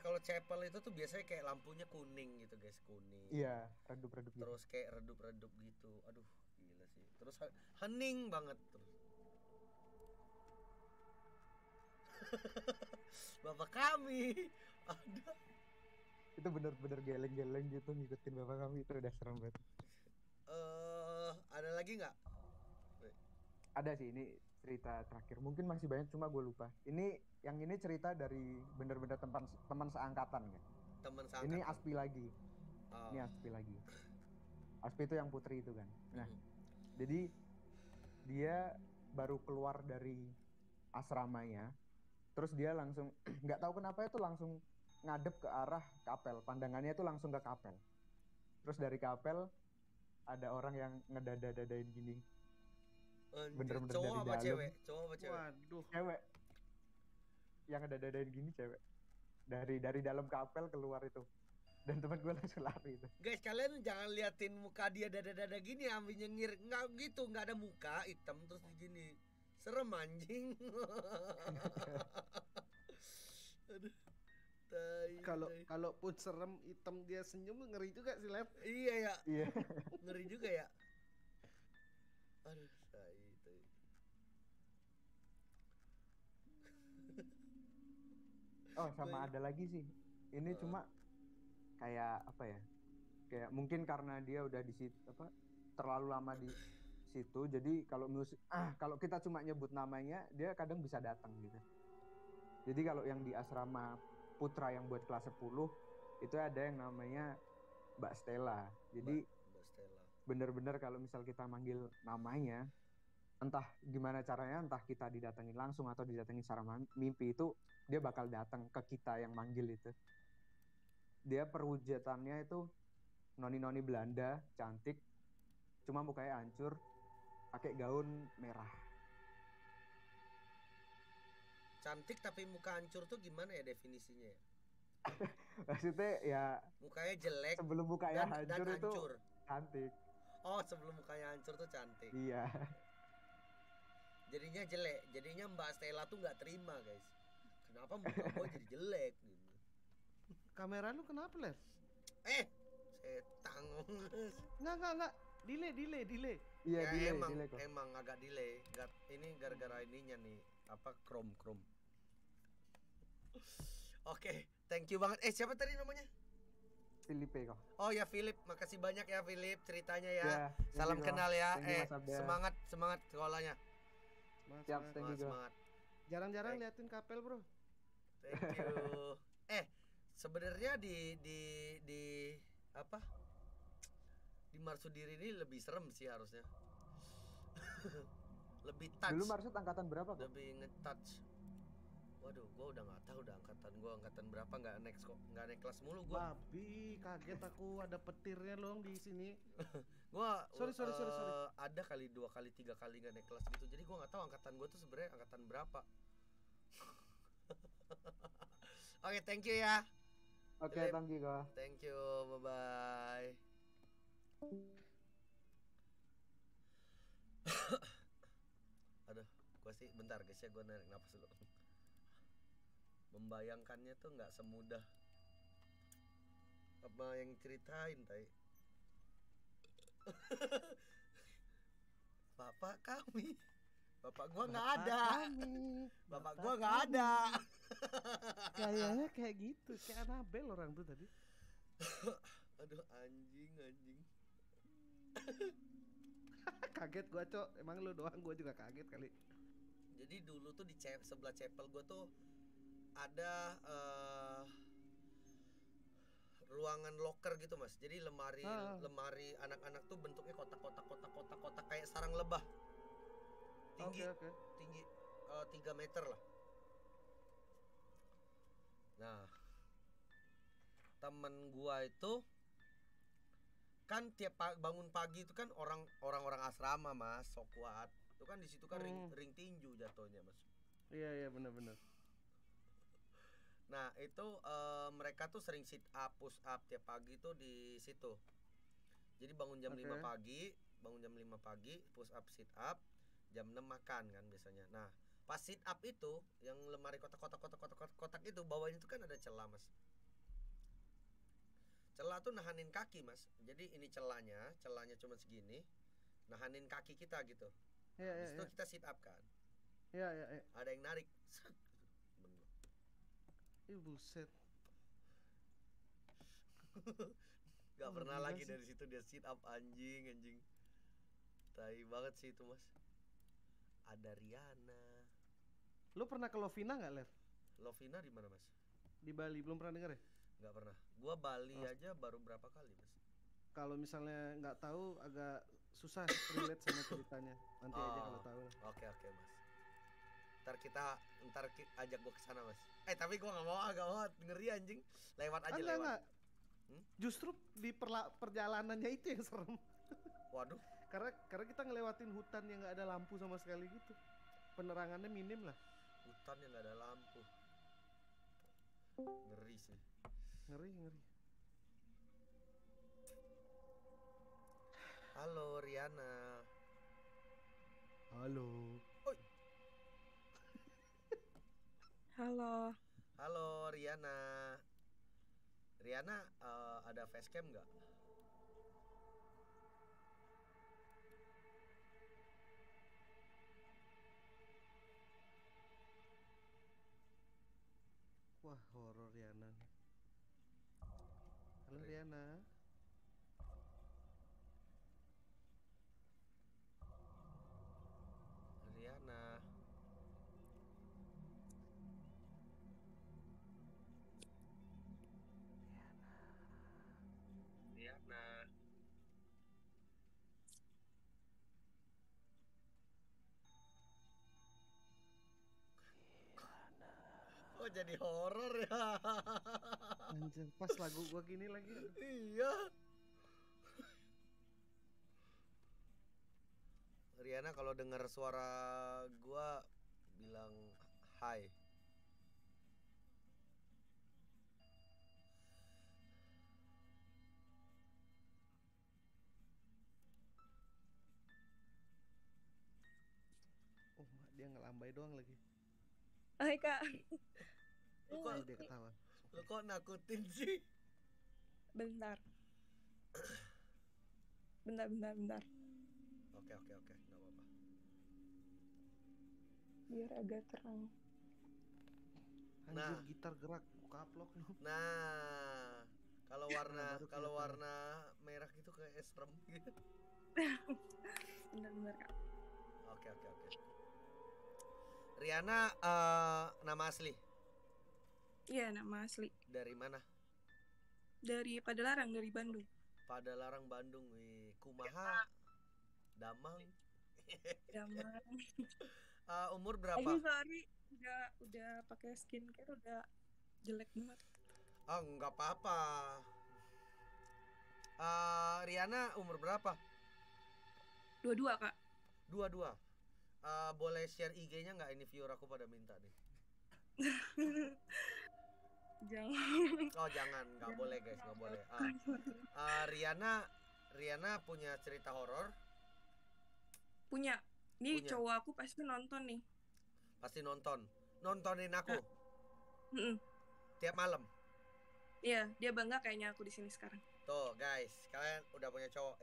Speaker 2: kalau chapel itu tuh biasanya kayak lampunya kuning gitu guys, kuning.
Speaker 5: Iya, redup-redup gitu.
Speaker 2: Terus kayak redup-redup gitu. Aduh, gila sih. Terus hening banget terus. Bapak kami ada.
Speaker 5: Itu bener-bener geleng-geleng gitu ngikutin bapak kami, itu udah serem banget.
Speaker 2: Ada lagi nggak?
Speaker 5: Ada sih, ini cerita terakhir, mungkin masih banyak cuma gue lupa. Ini yang ini cerita dari bener-bener teman seangkatan ya.
Speaker 2: Teman
Speaker 5: Ini
Speaker 2: seangkatan.
Speaker 5: Aspi lagi.
Speaker 2: Oh.
Speaker 5: Ini Aspi lagi. Aspi itu yang putri itu kan. Nah,
Speaker 2: Mhm.
Speaker 5: jadi dia baru keluar dari asramanya, terus dia langsung nggak tahu kenapa itu langsung ngadep ke arah kapel, pandangannya itu langsung ke kapel. Terus dari kapel ada orang yang ngedada-dadain gini,
Speaker 2: Anjir,
Speaker 5: bener-bener
Speaker 2: cowok
Speaker 5: dari
Speaker 2: apa
Speaker 5: dalam.
Speaker 2: cewek? Cowok apa cewek?
Speaker 4: Waduh.
Speaker 5: Cewek yang ngedada-dadain gini, cewek dari dalam kapel keluar itu, dan teman gue langsung lari itu.
Speaker 2: Guys, kalian jangan liatin muka dia dada-dada gini ambil nyengir. Nggak gitu, nggak ada muka hitam terus gini. Serem anjing. Aduh. Tai, tai.
Speaker 4: Kalaupun serem hitam dia senyum ngeri juga sih, Lep.
Speaker 2: Iya ya,
Speaker 5: Iya.
Speaker 2: ngeri juga ya. Aduh, tai, tai.
Speaker 5: Oh, sama ada lagi sih. Ini cuma kayak apa ya? Kayak mungkin karena dia udah di situ apa terlalu lama di situ, jadi kalau kita cuma nyebut namanya, dia kadang bisa datang gitu. Jadi kalau yang di asrama Putra yang buat kelas 10 itu ada yang namanya Mbak Stella. Jadi
Speaker 2: Mbak Stella.
Speaker 5: bener-bener kalau misal kita manggil namanya, entah gimana caranya, entah kita didatengin langsung atau didatengin secara mimpi, itu dia bakal datang ke kita yang manggil itu. Dia perwujudannya itu noni-noni Belanda, cantik, cuma mukanya hancur, pakai gaun merah.
Speaker 2: Cantik tapi muka hancur tuh gimana ya definisinya ya?
Speaker 5: Maksudnya ya
Speaker 2: Mukanya jelek
Speaker 5: sebelum mukanya
Speaker 2: dan
Speaker 5: hancur itu
Speaker 2: hancur.
Speaker 5: cantik.
Speaker 2: Oh, sebelum mukanya hancur tuh cantik.
Speaker 5: Iya.
Speaker 2: Jadinya jelek. Jadinya Mbak Stella tuh nggak terima, guys. Kenapa muka gue jadi jelek gitu.
Speaker 4: Kamera lu kenapa, Lep?
Speaker 2: Setang.
Speaker 4: Enggak. Delay.
Speaker 5: Iya,
Speaker 2: Ya,
Speaker 5: delay kok.
Speaker 2: emang agak delay. Ini gara-gara ininya nih, apa Chrome. Oke, thank you banget. Siapa tadi namanya?
Speaker 5: Filipe kok.
Speaker 2: Oh ya, Philip. Makasih banyak ya Philip ceritanya ya.
Speaker 5: Ya,
Speaker 2: Salam
Speaker 5: thank you,
Speaker 2: kenal ya.
Speaker 5: Thank you, Mas Abda.
Speaker 2: Semangat sekolahnya.
Speaker 5: Siap, thank you,
Speaker 2: Semangat.
Speaker 4: Jarang-jarang
Speaker 2: Thank-
Speaker 4: liatin kapel, Bro.
Speaker 2: Thank you. Sebenarnya di apa? Di Marsudiri ini lebih serem sih harusnya. Lebih touch.
Speaker 5: Dulu Marsud angkatan berapa kok?
Speaker 2: Lebih nge-touch. Waduh, gua udah nggak tahu udah angkatan berapa, nggak naik kelas mulu gua.
Speaker 4: Babi, kaget aku ada petirnya loh di sini.
Speaker 2: Gua
Speaker 4: Sorry.
Speaker 2: ada kali 2 kali 3 kali nggak naik kelas gitu. Jadi gua nggak tahu angkatan gua tuh sebenarnya angkatan berapa. Oke, thank you ya.
Speaker 5: Oke,
Speaker 2: Philip.
Speaker 5: thank you kok.
Speaker 2: Thank you, bye-bye. Aduh, gua sih bentar guys ya, gua narik napas dulu. Membayangkannya tuh nggak semudah apa yang ceritain, tai. Bapak gua nggak ada. Bapak gua nggak ada.
Speaker 4: Kayaknya kayak gitu, kayak Anabel orang tuh tadi.
Speaker 2: Aduh, anjing.
Speaker 4: Kaget gua, Cok. Emang lu doang, gua juga kaget kali.
Speaker 2: Jadi dulu tuh di sebelah chapel gua tuh ada ruangan locker gitu, Mas. Jadi lemari anak-anak tuh bentuknya kotak kayak sarang lebah. tinggi
Speaker 4: Oke.
Speaker 2: tinggi 3 meter lah. Nah, temen gua itu kan tiap bangun pagi itu kan orang-orang asrama Mas, sok kuat. Itu kan di situ kan ring tinju jatuhnya Mas.
Speaker 4: Iya benar.
Speaker 2: Nah, itu mereka tuh sering sit up, push up tiap pagi tuh di situ. Jadi bangun jam 5 pagi, push up, sit up, jam 6 makan kan biasanya. Nah, pas sit up itu yang lemari kotak itu bawahnya itu kan ada celah Mas. Celah tuh nahanin kaki Mas. Jadi ini celahnya cuma segini, nahanin kaki kita gitu. Habis itu kita sit up kan.
Speaker 4: Iya.
Speaker 2: Ada yang narik.
Speaker 4: Ih buset.
Speaker 2: Gak pernah
Speaker 4: gila
Speaker 2: lagi
Speaker 4: sih.
Speaker 2: dari situ dia sit up anjing. Tai banget sih itu Mas. Ada Riana.
Speaker 4: Lu pernah ke Lovina nggak, Lev?
Speaker 2: Lovina di mana Mas?
Speaker 4: Di Bali, belum pernah denger ya?
Speaker 2: Nggak pernah. Gua Bali aja baru berapa kali Mas.
Speaker 4: Kalau misalnya nggak tahu agak susah relate sama ceritanya. Nanti aja kalau tahu.
Speaker 2: Oke Mas. Ntar ajak gua ke sana Mas. Tapi gua nggak mau, agak mau ngeri anjing. Lewat aja lewat.
Speaker 4: Enggak. Justru di perjalanannya itu yang serem.
Speaker 2: Waduh.
Speaker 4: Karena kita ngelewatin hutan yang nggak ada lampu sama sekali gitu. Penerangannya minim lah.
Speaker 2: Hutan yang nggak ada lampu. Ngeri sih.
Speaker 4: Ngeri.
Speaker 2: Halo Riana.
Speaker 4: Halo.
Speaker 2: Oi.
Speaker 6: Halo
Speaker 2: Riana. Riana ada facecam nggak?
Speaker 4: Wah, horor Riana nih. Halo Riana.
Speaker 2: Riana. Kok jadi horor ya?
Speaker 4: Anjir, pas lagu gua gini lagi.
Speaker 2: Iya. Riana kalau dengar suara gua bilang hai.
Speaker 4: Oh, dia ngelambai doang lagi.
Speaker 6: Hai Kak.
Speaker 2: Lu kok
Speaker 4: Dia ketawa.
Speaker 2: Lu kok nakutin sih?
Speaker 6: Bentar.
Speaker 2: Oke, enggak apa-apa.
Speaker 6: Biar agak terang.
Speaker 4: Anjir,
Speaker 2: Nah.
Speaker 4: gitar gerak, kaplok lu.
Speaker 2: Nah, kalau
Speaker 4: baru kelihatan.
Speaker 2: warna merah gitu kayak serem gitu.
Speaker 6: Benar Kak.
Speaker 2: Oke. Riana nama asli
Speaker 6: Iya, nama asli.
Speaker 2: dari mana?
Speaker 6: Dari Padalarang, dari Bandung.
Speaker 2: Padalarang Bandung. Wih, kumaha? Damang.
Speaker 6: Damang.
Speaker 2: Umur berapa?
Speaker 6: Sorry. Udah pakai skincare udah jelek banget.
Speaker 2: Enggak apa-apa. Riana umur berapa?
Speaker 6: 22 Kak.
Speaker 2: 22. Boleh share IG-nya nggak? Ini viewer aku pada minta nih.
Speaker 6: Jangan.
Speaker 2: Oh jangan, nggak boleh guys, nggak boleh. Riana punya cerita horor?
Speaker 6: Punya. Nih
Speaker 2: Punya.
Speaker 6: cowok aku pasti nonton nih.
Speaker 2: Pasti nontonin aku
Speaker 6: Mm-mm.
Speaker 2: tiap malam.
Speaker 6: Iya, dia bangga kayaknya aku di sini sekarang.
Speaker 2: Tuh guys, kalian udah punya cowok?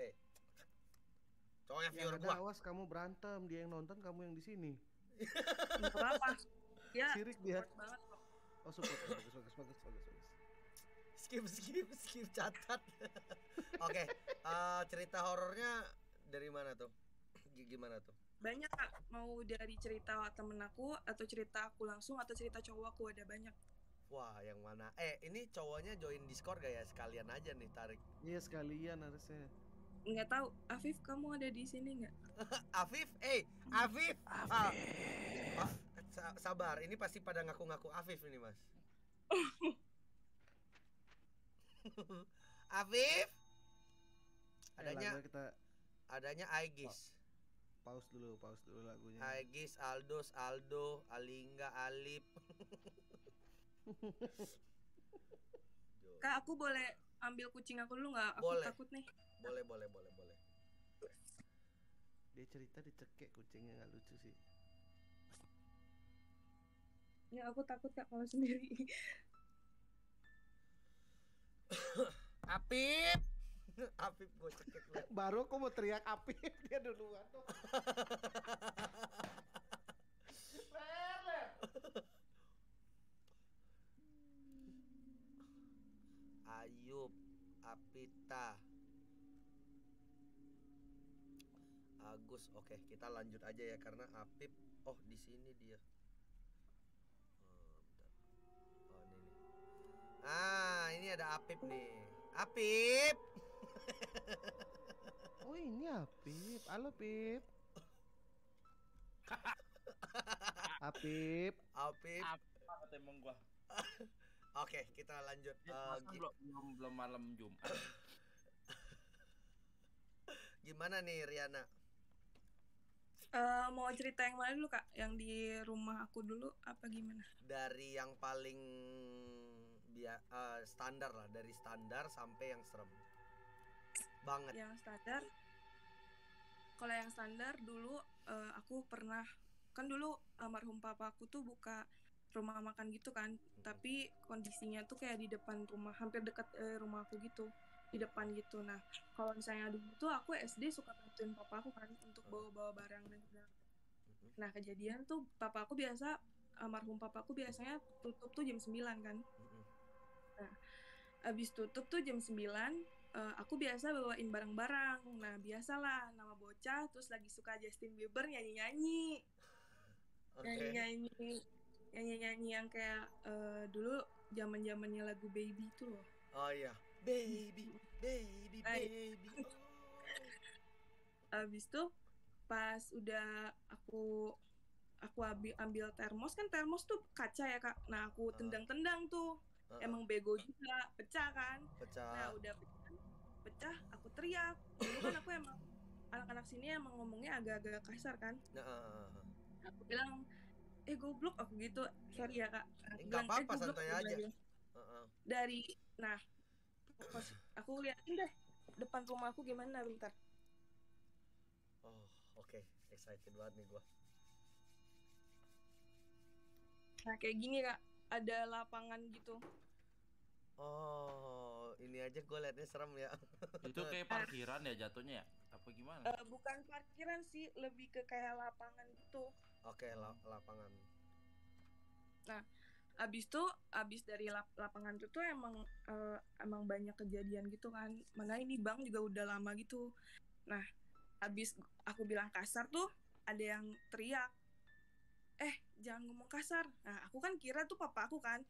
Speaker 2: Cowoknya
Speaker 4: Yang
Speaker 2: viewer
Speaker 4: ada
Speaker 2: gua.
Speaker 4: awas kamu berantem, dia yang nonton, kamu yang di sini.
Speaker 6: Enggak apa-apa. Ya,
Speaker 4: Sirik dia.
Speaker 6: support banget kok.
Speaker 4: Oh, support. Bagus.
Speaker 2: Skip catat. Oke, cerita horornya dari mana tuh? Gimana tuh?
Speaker 6: Banyak Kak, mau dari cerita temen aku atau cerita aku langsung atau cerita cowok aku, ada banyak.
Speaker 2: Wah, yang mana? Ini cowoknya join Discord gak ya? Sekalian aja nih tarik.
Speaker 4: Iya, sekalian harusnya.
Speaker 6: nggak tahu. Afif, kamu ada di sini nggak?
Speaker 2: Afif, Afif. Ah, sabar, ini pasti pada ngaku-ngaku Afif ini, Mas. Afif. Adanya Aegis.
Speaker 4: Pause dulu lagunya.
Speaker 2: Aegis, Aldos, Aldo, Alingga, Alip.
Speaker 6: Kak, aku boleh ambil kucing aku dulu nggak? Aku
Speaker 2: Boleh.
Speaker 6: takut nih.
Speaker 2: Boleh.
Speaker 4: Dia cerita dicekek kucingnya, nggak lucu sih.
Speaker 6: Ya aku takut Kak kalau sendiri.
Speaker 2: Apip. Apip gue cekek lu.
Speaker 4: Baru aku mau teriak Apip, dia duluan tuh.
Speaker 2: Ayub, Apita, Agus. Oke, kita lanjut aja ya karena Apip. Oh, di sini dia. Bentar. Oh, ini nih. Ini ada Apip nih. Apip.
Speaker 4: Oh, ini Apip. Halo, Pip. Apip.
Speaker 7: Apa temong gua?
Speaker 2: Oke, kita lanjut.
Speaker 7: Belum malam Jumat.
Speaker 2: Gimana nih Riana?
Speaker 6: Mau cerita yang mana dulu Kak? Yang di rumah aku dulu apa gimana?
Speaker 2: Dari yang paling standar lah, dari standar sampai yang serem banget.
Speaker 6: Yang standar. Kalau yang standar dulu aku pernah, kan dulu almarhum papa aku tuh buka rumah makan gitu kan, tapi kondisinya tuh kayak di depan rumah, hampir dekat rumah aku gitu, di depan gitu. Nah, kalau misalnya dulu tuh aku SD suka bantuin papa aku kan untuk bawa-bawa barang dan segala. Nah, kejadian tuh almarhum papa aku biasanya tutup tuh jam 9 kan. Nah, abis tutup tuh jam 9, aku biasa bawain barang-barang. Nah, biasalah nama bocah terus lagi suka Justin Bieber nyanyi-nyanyi. Nyanyi-nyanyi yang kayak dulu zaman-zamannya lagu Baby itu loh.
Speaker 2: Oh iya, baby.
Speaker 6: Abis itu pas udah aku ambil termos, kan termos tuh kaca ya Kak. Nah, aku tendang-tendang tuh. Emang bego juga, pecah kan. Nah, udah pecah, aku teriak. Dulu kan aku emang anak-anak sini emang ngomongnya agak-agak kasar kan. Aku bilang, goblok, aku gitu. Sorry ya Kak.
Speaker 2: Enggak apa-apa, santai aja.
Speaker 6: Pas aku liatin deh depan rumah aku gimana, bentar.
Speaker 2: Oh, oke. Excited banget nih gua.
Speaker 6: Nah, kayak gini Kak, ada lapangan gitu.
Speaker 2: Oh, ini aja gue liatnya serem ya.
Speaker 7: Itu kayak parkiran ya jatuhnya ya? Apa gimana?
Speaker 6: Bukan parkiran sih, lebih ke kayak lapangan gitu.
Speaker 2: Oke, lapangan.
Speaker 6: Nah, abis dari lapangan itu tuh emang banyak kejadian gitu kan. Mana ini bang juga udah lama gitu. Nah, abis aku bilang kasar tuh ada yang teriak, jangan ngomong kasar. Nah, aku kan kira tuh papa aku kan.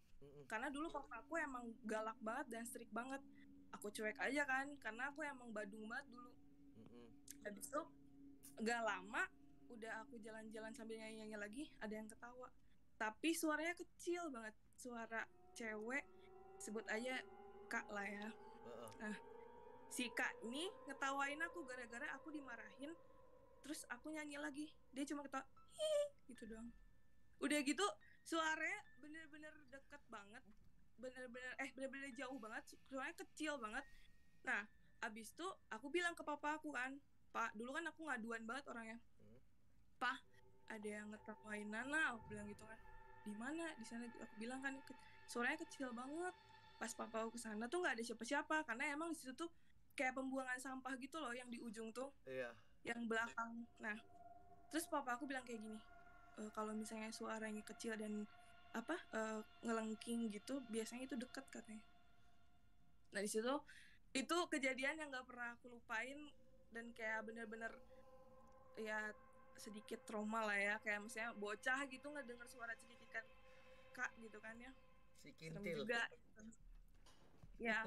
Speaker 6: Karena dulu papa aku emang galak banget dan strict banget. Aku cuek aja kan, karena aku emang badung banget dulu. Habis itu gak lama udah aku jalan-jalan sambil nyanyi-nyanyi lagi, ada yang ketawa. Tapi suaranya kecil banget, suara cewek, sebut aja Kak lah ya. Nah, si Kak ini ngetawain aku gara-gara aku dimarahin. Terus aku nyanyi lagi, dia cuma ketawa, gitu doang. Udah gitu suaranya bener-bener deket banget, bener-bener jauh banget, suaranya kecil banget. Nah, abis itu aku bilang ke papa aku kan, Pak, dulu kan aku ngaduan banget orangnya. Pak, ada yang ngetawain Nana, aku bilang gitu kan. Di mana? Di sana, aku bilang kan suaranya kecil banget. Pas papa aku kesana tuh nggak ada siapa-siapa, karena emang di situ tuh kayak pembuangan sampah gitu loh, yang di ujung tuh, yang belakang. Nah, terus papa aku bilang kayak gini, kalau misalnya suaranya kecil dan ngelengking gitu, biasanya itu deket katanya. Nah, di situ itu kejadian yang nggak pernah aku lupain dan kayak bener-bener ya sedikit trauma lah ya, kayak misalnya bocah gitu ngedenger suara cerikikan Kak gitu kan ya.
Speaker 2: Si kintil.
Speaker 6: Serem juga gitu. Ya,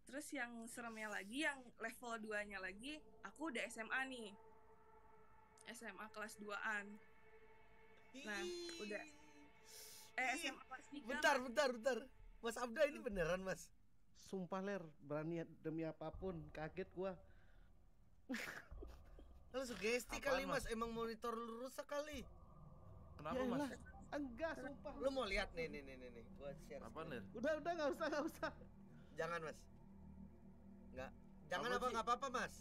Speaker 6: Terus yang seremnya lagi, yang level 2-nya lagi, aku udah SMA nih. SMA kelas 2-an. Nah, udah. SMA kelas 3.
Speaker 2: Bentar. Mas Abda ini beneran, Mas?
Speaker 4: Sumpah Ler, berani demi apapun, kaget gua.
Speaker 2: Lu sugesti
Speaker 7: Apaan,
Speaker 2: kali,
Speaker 7: Mas?
Speaker 2: Mas. Emang monitor lu rusak kali.
Speaker 7: Kenapa,
Speaker 4: Yaelah,
Speaker 7: Mas?
Speaker 4: enggak sumpah.
Speaker 2: Lu mau lihat nih. Gua share.
Speaker 7: Apaan,
Speaker 2: screen.
Speaker 7: Ler?
Speaker 4: Udah enggak usah.
Speaker 2: Jangan, Mas. Jangan
Speaker 7: Apa sih?
Speaker 2: nggak apa-apa, Mas.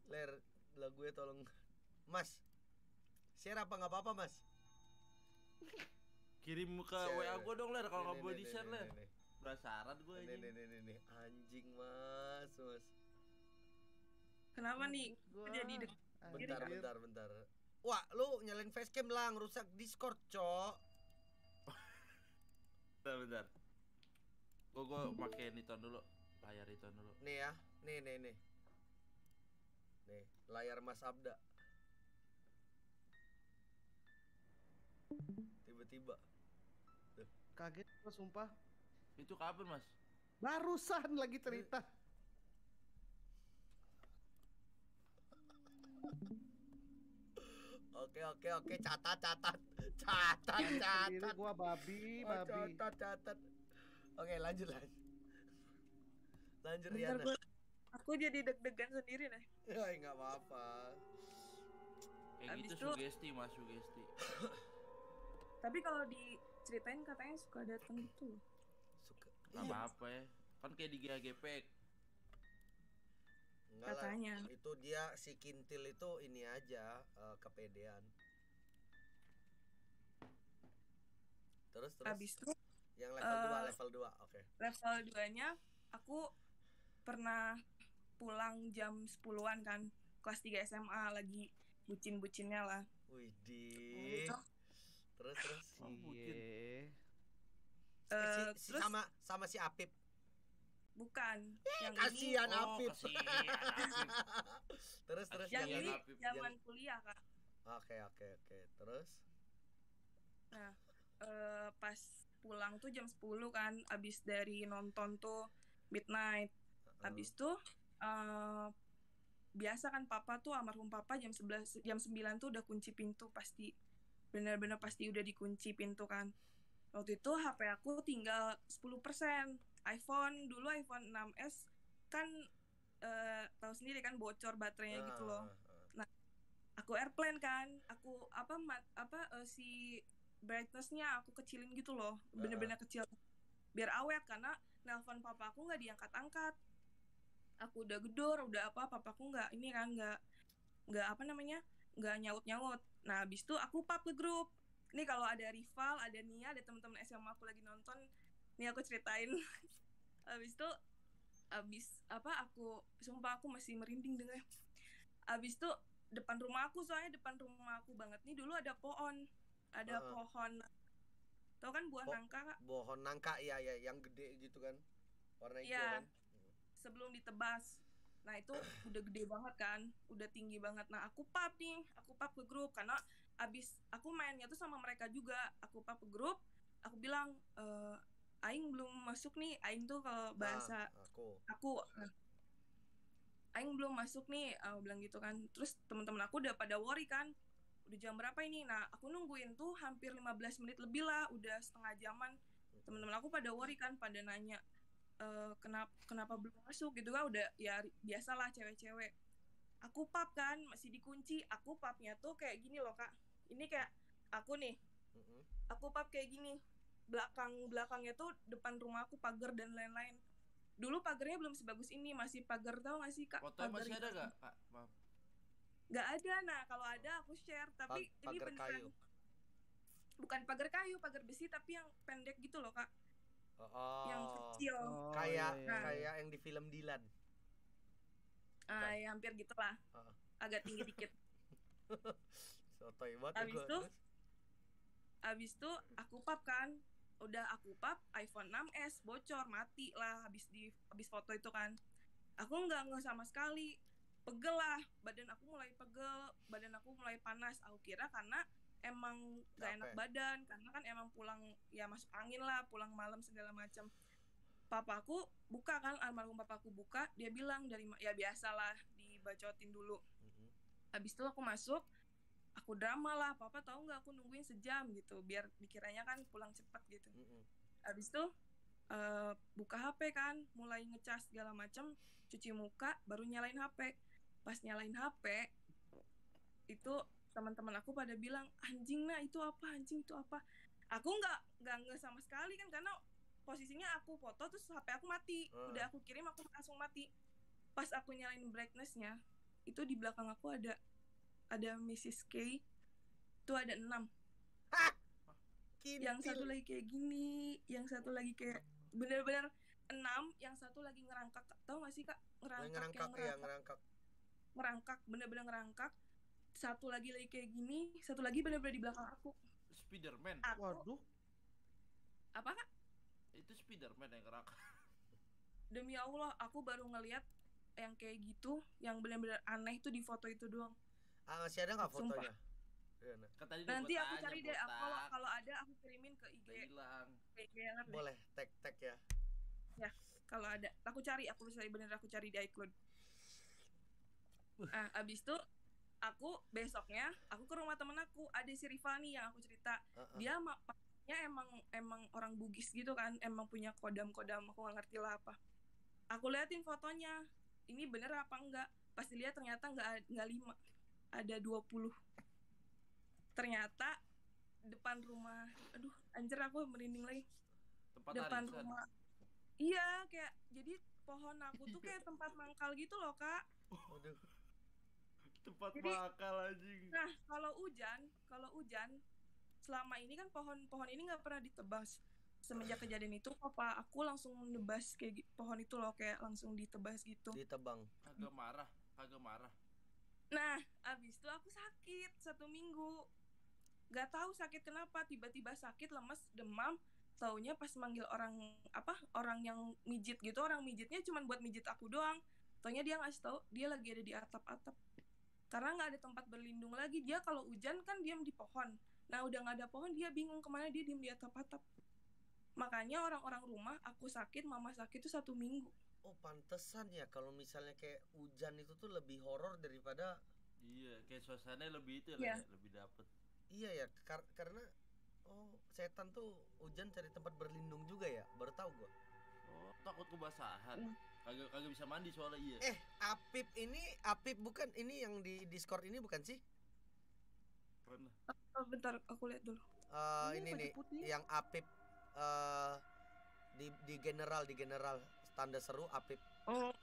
Speaker 2: Ler, lagunya tolong. Mas. Share apa nggak apa-apa, Mas?
Speaker 7: Kirim ke
Speaker 2: Share.
Speaker 7: WA gua dong, Ler, kalau nggak boleh
Speaker 2: Nih,
Speaker 7: di-share, Ler.
Speaker 2: nih.
Speaker 7: Penasaran gua ini.
Speaker 2: Nih. Anjing, Mas.
Speaker 6: Kenapa nih?
Speaker 4: Gua.
Speaker 6: Jadi
Speaker 2: Bentar. Wah, lu nyalain facecam lah, ngerusak Discord, Cok.
Speaker 7: Bentar. Gua pakai Niton dulu. Layar Niton dulu.
Speaker 2: Nih ya. Nih. Nih, layar Mas Abda. Tiba-tiba.
Speaker 4: Kaget gua sumpah.
Speaker 7: Itu kapan, Mas?
Speaker 4: Barusan lagi cerita.
Speaker 2: Oke, catat.
Speaker 4: Ini gua babi.
Speaker 2: Catat. Oke, lanjut. Lanjut,
Speaker 6: Bentar,
Speaker 2: Riana.
Speaker 6: aku jadi deg-degan sendiri deh.
Speaker 2: Ya, enggak apa-apa.
Speaker 7: Kayak
Speaker 6: Abis
Speaker 7: gitu
Speaker 6: itu-
Speaker 7: sugesti, Mas, sugesti.
Speaker 6: Tapi kalau diceritain katanya suka datang gitu.
Speaker 2: Suka.
Speaker 7: Nggak apa-apa ya. Kan kayak di GHGP.
Speaker 2: Enggak lah.
Speaker 6: Katanya.
Speaker 2: Itu dia si Kintil itu ini aja kepedean. Terus
Speaker 6: Habis itu
Speaker 2: yang level 2,
Speaker 6: eh,
Speaker 2: level 2. Oke.
Speaker 6: level 2-nya aku pernah pulang jam 10-an kan. Kelas 3 SMA lagi bucin-bucinnya lah.
Speaker 2: Widih.
Speaker 6: Itu,
Speaker 2: Terus
Speaker 7: Oh, bucin.
Speaker 4: Iya.
Speaker 6: terus
Speaker 2: sama si Apip.
Speaker 6: bukan. Yang ini
Speaker 2: Kasihan Apip.
Speaker 7: Kasihan Apip.
Speaker 2: Terus
Speaker 6: yang
Speaker 7: Kasihan
Speaker 6: ini
Speaker 7: Apip.
Speaker 6: zaman kuliah, Kak.
Speaker 2: Oke. Terus
Speaker 6: Nah, pas pulang tuh jam 10 kan, abis dari nonton tuh midnight. Abis tuh biasa kan papa tuh, almarhum papa jam 11, jam 9 tuh udah kunci pintu pasti. Bener-bener pasti udah dikunci pintu kan. Waktu itu HP aku tinggal 10%. Dulu iPhone 6s kan tahu sendiri kan bocor baterainya gitu loh. Aku airplane kan, aku si brightness-nya aku kecilin gitu loh, bener-bener kecil biar awet, karena nelpon papa aku nggak diangkat-angkat. Aku udah gedor, udah papaku nggak nggak nyaut. Nah habis itu aku pap ke grup. Nih kalau ada rival, ada Nia, ada teman-teman SMA aku lagi nonton, nih aku ceritain. Habis itu aku sumpah aku masih merinding dengar. Habis itu depan rumah aku banget nih dulu ada pohon tau kan buah nangka, Kak?
Speaker 2: Pohon nangka ya yang gede gitu kan, warna hijau
Speaker 6: Iya.
Speaker 2: kan.
Speaker 6: Sebelum ditebas. Nah itu udah gede banget kan, udah tinggi banget. Nah aku pap ke grup karena abis aku mainnya tuh sama mereka juga. Aku pap ke grup, aku bilang Aing belum masuk nih. Aing tuh kalau bahasa aku Aing belum masuk nih, aku bilang gitu kan. Terus teman-teman aku udah pada worry kan, udah jam berapa ini. Nah aku nungguin tuh hampir 15 menit lebih lah, udah setengah jaman. Teman-teman aku pada worry kan, pada nanya kenapa belum masuk gitu kan. Udah ya biasalah cewek-cewek. Aku pap kan masih dikunci. Aku papnya tuh kayak gini loh, Kak. Ini kayak aku nih, aku pap kayak gini, belakangnya tuh depan rumah aku pagar dan lain-lain. Dulu pagarnya belum sebagus ini, masih pagar, tau gak sih, Kak?
Speaker 7: Fotonya
Speaker 6: Pagar
Speaker 7: masih ada
Speaker 6: itu.
Speaker 7: gak, Kak? Maaf.
Speaker 6: Gak ada. Nah kalau ada aku share, tapi ini
Speaker 2: pagar
Speaker 6: beneran
Speaker 2: kayu.
Speaker 6: bukan pagar kayu, pagar besi, tapi yang pendek gitu loh, Kak. Yang kecil.
Speaker 2: Kayak
Speaker 4: iya.
Speaker 2: kayak yang di film Dilan.
Speaker 6: Ya, hampir gitulah. Agak tinggi dikit.
Speaker 2: Sotoy banget
Speaker 6: Abis itu aku pap kan, udah aku pap iPhone 6s bocor, mati lah habis foto itu kan. Aku nggak sama sekali, pegel lah, badan aku mulai panas. Aku kira karena emang gak enak badan, karena kan emang pulang ya masuk angin lah, pulang malam segala macam. papaku buka kan, almarhum papaku buka, dia bilang ya biasalah dibacotin dulu.
Speaker 2: Mhm.
Speaker 6: Habis itu aku masuk, aku drama lah, papa tahu nggak aku nungguin sejam gitu biar dikiranya kan pulang cepet gitu.
Speaker 2: Mhm.
Speaker 6: Habis itu buka HP kan, mulai ngecas segala macam, cuci muka, baru nyalain HP. Pas nyalain HP itu teman-teman aku pada bilang, anjing nah itu apa, anjing itu apa. Aku nggak nge sama sekali kan, karena posisinya aku foto terus HP aku mati, udah aku kirim aku langsung mati. Pas aku nyalain brightness-nya, itu di belakang aku ada Mrs. K, itu ada 6. Yang satu lagi kayak gini, yang satu lagi kayak bener-bener 6, yang satu lagi ngerangkak, tau gak sih kak, ngerangkak, bener-bener ngerangkak. Satu lagi kayak gini, satu lagi bener-bener di belakang aku.
Speaker 7: Spiderman.
Speaker 4: Waduh.
Speaker 6: Apa kak?
Speaker 7: Itu Spiderman yang gerak.
Speaker 6: Demi Allah, aku baru ngeliat yang kayak gitu, yang bener-bener aneh itu di foto itu doang.
Speaker 2: Masih ada nggak fotonya?
Speaker 6: Nanti aku cari deh, kalau ada aku kirimin ke IG.
Speaker 7: Hilang.
Speaker 2: Boleh tag ya.
Speaker 6: Ya, kalau ada, aku cari di iCloud. Abis itu aku besoknya aku ke rumah temen aku, ada si Rifani yang aku cerita. Dia maknya emang orang Bugis gitu kan, emang punya kodam, aku nggak ngerti lah apa. Aku liatin fotonya, ini bener apa enggak? Pas dilihat ternyata nggak 5, ada 20. Ternyata depan rumah, aduh anjir aku merinding lagi. Depan rumah. Iya, kayak jadi pohon aku tuh kayak tempat mangkal gitu loh kak.
Speaker 2: Waduh.
Speaker 7: Tempat mangkal anjing.
Speaker 6: Nah kalau hujan selama ini kan pohon ini nggak pernah ditebas. Semenjak kejadian itu papa aku langsung nebas kayak pohon itu loh, kayak langsung ditebas gitu.
Speaker 2: Ditebang.
Speaker 7: Kagak marah.
Speaker 6: Nah abis itu aku sakit 1 minggu. Gak tahu sakit kenapa, tiba-tiba sakit, lemes, demam. Taunya pas manggil orang yang mijit gitu, orang mijitnya cuma buat mijit aku doang. Taunya dia ngasih tahu dia lagi ada di atap-atap. Karena nggak ada tempat berlindung lagi. Dia kalau hujan kan diam di pohon. Nah udah nggak ada pohon, dia bingung kemana, dia diam di atap-atap. Makanya orang-orang rumah, aku sakit, mama sakit itu 1 minggu.
Speaker 2: Oh pantesan ya kalau misalnya kayak hujan itu tuh lebih horor daripada.
Speaker 7: Iya, kayak suasananya lebih itu
Speaker 6: ya,
Speaker 7: lebih dapet.
Speaker 2: Iya ya, karena setan tuh hujan cari tempat berlindung juga ya, baru tahu gua.
Speaker 7: Oh, takut kebasahan. Kagak bisa mandi soalnya iya.
Speaker 2: Apip bukan ini yang di Discord ini bukan sih?
Speaker 7: Pernah.
Speaker 6: Bentar aku lihat dulu.
Speaker 2: Ini nih yang Apip di general tanda seru Apip.
Speaker 6: Oh,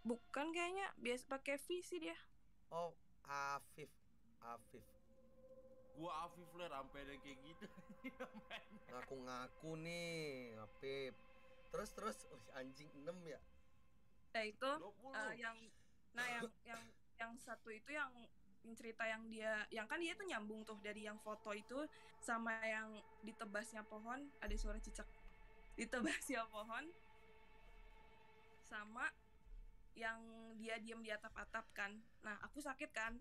Speaker 6: bukan kayaknya, biasa pakai V sih dia.
Speaker 2: Oh, Afif.
Speaker 7: Gua Afif lah sampai ada kayak gitu.
Speaker 2: Ngaku-ngaku nih Apip. Terus anjing 6 ya.
Speaker 6: Nah itu yang satu itu yang cerita yang kan dia tuh nyambung tuh dari yang foto itu sama yang ditebasnya pohon, ada suara cicak. Ditebasnya pohon sama yang dia diam di atap-atap kan. Nah aku sakit kan,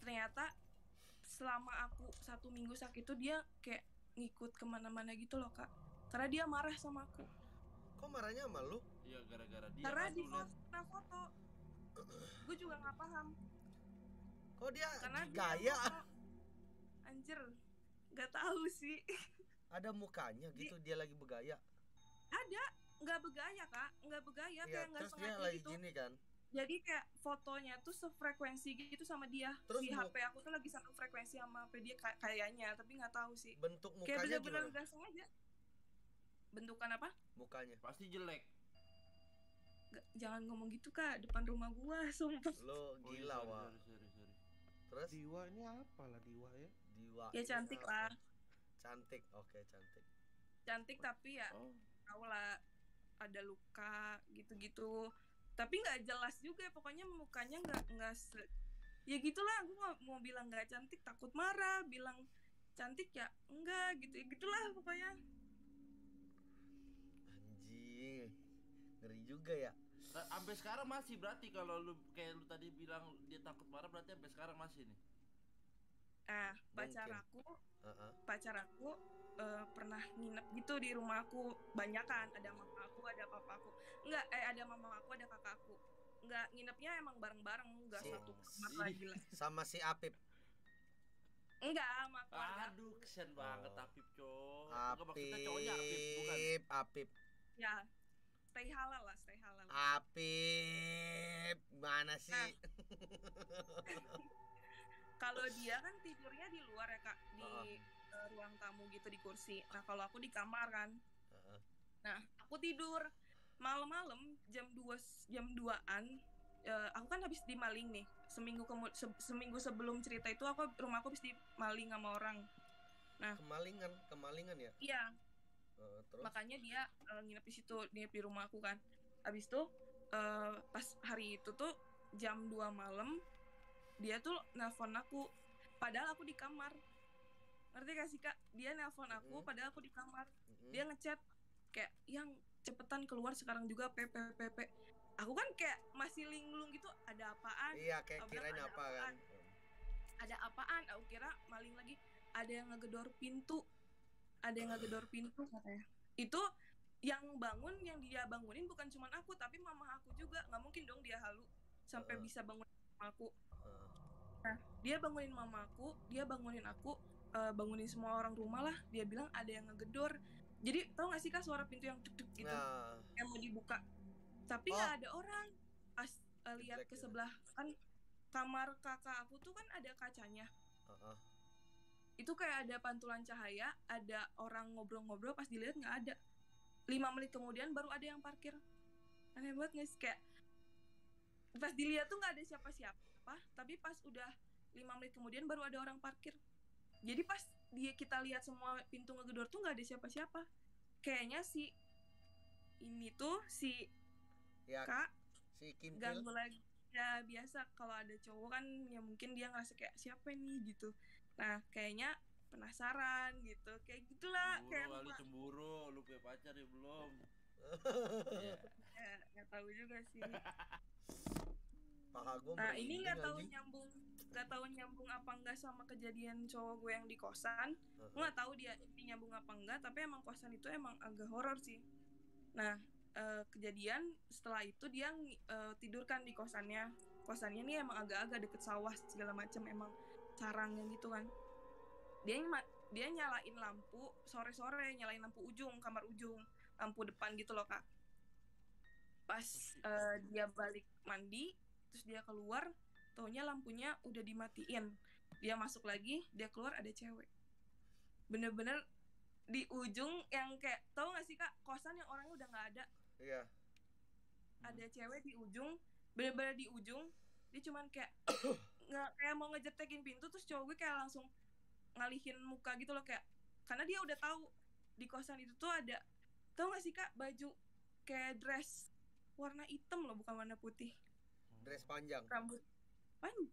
Speaker 6: ternyata selama aku 1 minggu sakit tuh dia kayak ngikut kemana-mana gitu loh kak, karena dia marah sama aku.
Speaker 2: Kok marahnya sama lu?
Speaker 7: Iya gara-gara dia.
Speaker 6: Karena di foto gue juga nggak paham.
Speaker 2: Kok dia
Speaker 6: karena
Speaker 2: gaya?
Speaker 6: Anjir, nggak tahu sih.
Speaker 2: Ada mukanya gitu dia lagi bergaya?
Speaker 6: Ada, nggak bergaya kak, nggak bergaya
Speaker 2: ya,
Speaker 6: kayak nggak
Speaker 2: sengaja dia lagi
Speaker 6: gitu.
Speaker 2: Gini kan?
Speaker 6: Jadi kayak fotonya tuh sefrekuensi gitu sama dia. Terus di HP aku tuh lagi satu frekuensi sama HP dia kayaknya, tapi nggak tahu sih.
Speaker 2: Bentuk mukanya
Speaker 6: kayak bener-bener nggak sengaja. Bentukan apa?
Speaker 2: Mukanya.
Speaker 7: Pasti jelek.
Speaker 6: Jangan ngomong gitu kak, depan rumah gua, sumpah.
Speaker 2: Lo gila wah.
Speaker 7: Sorry.
Speaker 4: Terus Diwa ini apa lah Diwa ya?
Speaker 2: Diwa.
Speaker 6: Ya cantik lah.
Speaker 2: Cantik, oke cantik.
Speaker 6: Cantik tapi ya tau lah ada luka gitu-gitu. Tapi nggak jelas juga, pokoknya mukanya nggak ya gitulah. Aku mau bilang nggak cantik takut marah, bilang cantik ya enggak gitu, gitulah pokoknya.
Speaker 2: Anjing, ngeri juga ya.
Speaker 7: Sampai sekarang masih berarti kalau lu kayak lu tadi bilang dia takut marah, berarti sampai sekarang masih nih.
Speaker 6: Pacar aku pernah nginep gitu di rumah aku, banyakan ada ada papa aku. Enggak, ada mama aku, ada kakak aku. Enggak, nginepnya emang bareng-bareng, enggak
Speaker 2: Si-
Speaker 6: satu kamar lagi lah.
Speaker 2: Sama si Apip.
Speaker 6: Enggak, sama keluarga.
Speaker 7: Aduh, kesian banget
Speaker 2: Oh.
Speaker 7: Apip, Cok. Enggak, maksudnya cowoknya Apip, bukan.
Speaker 2: Apip.
Speaker 6: Ya, stay halal lah, stay halal.
Speaker 2: Apip. Mana sih?
Speaker 6: Kalau dia kan tidurnya di luar ya Kak, di
Speaker 2: Heeh.
Speaker 6: ruang tamu gitu di kursi. Nah kalau aku di kamar kan.
Speaker 2: Heeh.
Speaker 6: Nah aku tidur malam-malam jam 2-an. Aku kan habis dimaling nih seminggu sebelum cerita itu rumahku habis dimaling sama orang.
Speaker 2: Kemalingan ya.
Speaker 6: Iya.
Speaker 2: Terus
Speaker 6: Makanya dia nginep di situ, nginep di rumah aku kan. Habis itu pas hari itu tuh jam 2 malam dia tuh nelpon aku padahal aku di kamar. Ngerti gak sih Kak? Dia nelpon aku padahal aku di kamar. Dia ngechat kayak yang cepetan keluar sekarang juga PP. Aku kan kayak masih linglung gitu, ada apaan?
Speaker 2: Iya, kayak
Speaker 6: Aku bilang,
Speaker 2: kirain
Speaker 6: ada
Speaker 2: apa kan.
Speaker 6: Ada apaan? Aku kira maling lagi. Ada yang ngegedor pintu. Katanya. Itu yang dia bangunin bukan cuma aku tapi mama aku juga. Nggak mungkin dong dia halu sampai bisa bangun mama aku. Nah, dia bangunin mama aku, dia bangunin aku, bangunin semua orang rumah lah. Dia bilang ada yang ngegedor. Jadi tau gak sih Kak suara pintu yang tuk-tuk gitu yang mau dibuka, tapi nggak ada orang. Pas lihat ke sebelah kan kamar kakak aku tuh kan ada kacanya. Itu kayak ada pantulan cahaya, ada orang ngobrol-ngobrol, pas dilihat nggak ada. 5 menit kemudian baru ada yang parkir. Aneh banget guys, kayak pas dilihat tuh nggak ada siapa-siapa, tapi pas udah 5 menit kemudian baru ada orang parkir. Jadi pas kita lihat semua pintu ngegedor tuh nggak ada siapa-siapa. Kayaknya si Kak
Speaker 2: si Kintil
Speaker 6: ganggu lagi. Ya biasa kalau ada cowok kan ya mungkin dia ngerasa kayak siapa nih gitu. Nah kayaknya penasaran gitu, kayak gitulah. Kayak
Speaker 7: kali cemburu, lu punya pacar ya belum?
Speaker 6: Ya nggak tahu juga sih.
Speaker 2: Paha gua
Speaker 6: Nah ini nggak tahu nyambung apa enggak sama kejadian cowok gue yang di kosan. Gue nggak tahu dia nyambung apa enggak, tapi emang kosan itu emang agak horor sih. Nah kejadian setelah itu dia tidurkan di kosannya nih emang agak-agak deket sawah segala macam, emang sarangnya gitu kan. Dia nyalain lampu sore-sore, nyalain lampu ujung, kamar ujung, lampu depan gitu loh Kak. Pas dia balik mandi terus dia keluar, taunya lampunya udah dimatiin. Dia masuk lagi, dia keluar ada cewek. Bener-bener di ujung yang kayak, tahu gak sih Kak, kosan yang orangnya udah nggak ada.
Speaker 2: Iya.
Speaker 6: Ada cewek di ujung, bener-bener di ujung. Dia cuman kayak kayak mau ngejetekin pintu, terus cowok gue kayak langsung ngalihin muka gitu loh, kayak karena dia udah tahu di kosan itu tuh ada, tahu gak sih Kak, baju kayak dress warna hitam loh, bukan warna putih.
Speaker 2: Dress panjang.
Speaker 6: Rambut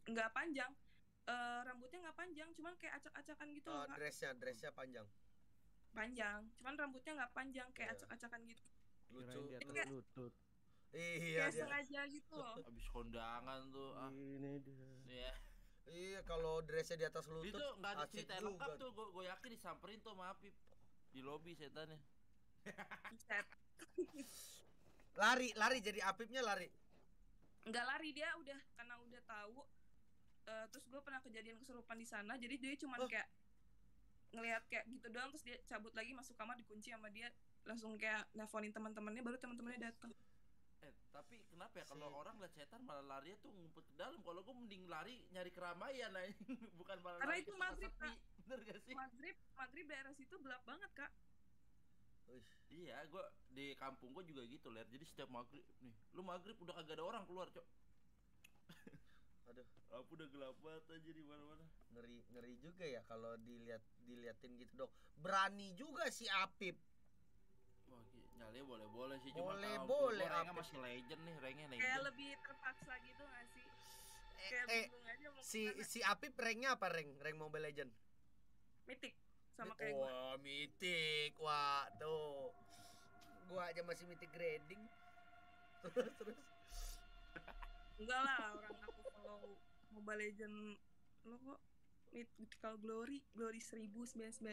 Speaker 6: nggak panjang. Rambutnya nggak panjang, cuman kayak acak-acakan gitu loh Kak.
Speaker 2: Dressnya panjang,
Speaker 6: cuman rambutnya nggak panjang, kayak acak-acakan gitu.
Speaker 2: Lucu.
Speaker 4: Kirain di atas
Speaker 6: Kayak-
Speaker 4: lutut.
Speaker 2: Iya,
Speaker 6: Kayak sengaja gitu loh.
Speaker 7: Abis kondangan tuh.
Speaker 4: Ini dia.
Speaker 7: Iya.
Speaker 2: Iya, kalau dressnya di atas lutut.
Speaker 7: Itu nggak ada
Speaker 2: asik
Speaker 7: cerita
Speaker 2: juga.
Speaker 7: lengkap tuh. Gue yakin disamperin tuh sama Apip di lobi setannya.
Speaker 6: Set.
Speaker 2: Lari jadi Apipnya lari.
Speaker 6: Nggak lari, dia udah karena udah tahu. Terus gue pernah kejadian kesurupan di sana, jadi dia cuman kayak ngelihat kayak gitu doang, terus dia cabut lagi masuk kamar, dikunci sama dia, langsung kayak nelfonin teman-temannya, baru teman-temannya datang.
Speaker 7: Tapi kenapa ya kalau orang lihat setan malah larinya tuh ngumpet ke dalam? Kalau gue mending lari nyari keramaian aja, bukan malah
Speaker 6: Karena
Speaker 7: lari
Speaker 6: itu
Speaker 7: ke tempat
Speaker 6: maghrib,
Speaker 7: sepi.
Speaker 6: Kak.
Speaker 7: Bener gak sih?
Speaker 6: Maghrib daerah situ gelap banget Kak.
Speaker 7: Iya, gue di kampung gue juga gitu, Ler. Jadi setiap maghrib nih, lu maghrib udah kagak ada orang keluar, Cok.
Speaker 2: Aduh,
Speaker 7: Aku udah gelap banget aja di mana-mana.
Speaker 2: ngeri juga ya kalau diliatin gitu dong. Berani juga si Apip.
Speaker 7: Wah, nyali boleh sih,
Speaker 2: Boleh,
Speaker 7: cuma
Speaker 2: boleh,
Speaker 7: Rengnya
Speaker 2: Apip.
Speaker 7: masih legend nih, Rengnya legend.
Speaker 6: Kayak lebih terpaksa gitu nggak sih? Kayak bingung aja mau kemana.
Speaker 2: Si Apip ranknya apa, rank Mobile Legend?
Speaker 6: Mythic sama kayak gue.
Speaker 2: Wah, Mythic. Wah, tuh. Gua aja masih Mythic grading. Terus
Speaker 6: Enggak lah, orang aku follow Mobile Legend lo kok Mythical Glory 1999.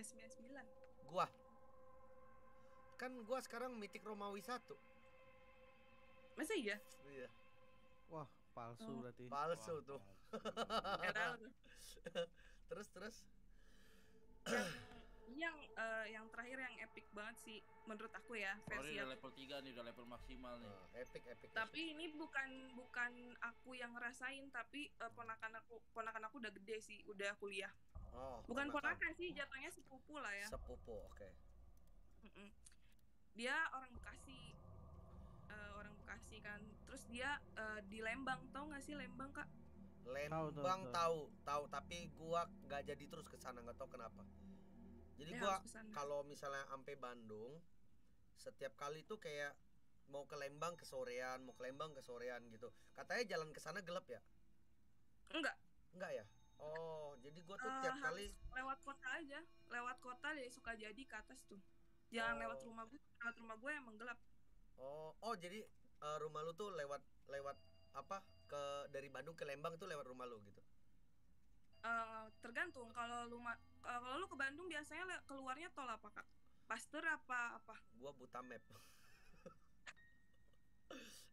Speaker 2: gua sekarang Mythic Romawi 1.
Speaker 6: Masa iya?
Speaker 2: Iya,
Speaker 4: Wah, palsu
Speaker 6: Oh.
Speaker 4: berarti.
Speaker 2: palsu
Speaker 7: Wah,
Speaker 2: tuh.
Speaker 6: Nggak tahu tuh.
Speaker 2: Terus
Speaker 6: Yang terakhir yang epic banget sih menurut aku ya,
Speaker 7: Oh,
Speaker 6: versi
Speaker 7: ini udah
Speaker 6: aku.
Speaker 7: level 3 nih, udah level maksimal nih.
Speaker 2: epic
Speaker 6: Tapi ini bukan aku yang ngerasain, tapi ponakan aku udah gede sih, udah kuliah.
Speaker 2: oh,
Speaker 6: Bukan ponakan sih, jatuhnya sepupu lah ya.
Speaker 2: sepupu, oke.
Speaker 6: Mm-mm. Dia orang Bekasi, kan. Terus dia di Lembang, tau nggak sih Lembang, Kak?
Speaker 2: Lembang tahu tapi gua nggak jadi terus ke sana, nggak tahu kenapa. Jadi
Speaker 6: Ya,
Speaker 2: gua
Speaker 6: harus kesana.
Speaker 2: kalau misalnya sampai Bandung, setiap kali tuh kayak mau ke Lembang kesorean, mau ke Lembang kesorean gitu. Katanya jalan ke sana gelap ya?
Speaker 6: Enggak,
Speaker 2: Ya? Oh, jadi gua tuh tiap kali
Speaker 6: harus lewat kota aja, lewat kota dari Sukajadi ke atas tuh. Jangan
Speaker 2: Oh.
Speaker 6: lewat rumah gue emang gelap.
Speaker 2: oh jadi rumah lu tuh lewat apa dari Bandung ke Lembang itu lewat rumah lu gitu.
Speaker 6: Tergantung kalau lu ke Bandung biasanya keluarnya tol apa, Kak? Pasteur apa?
Speaker 2: Gua buta map.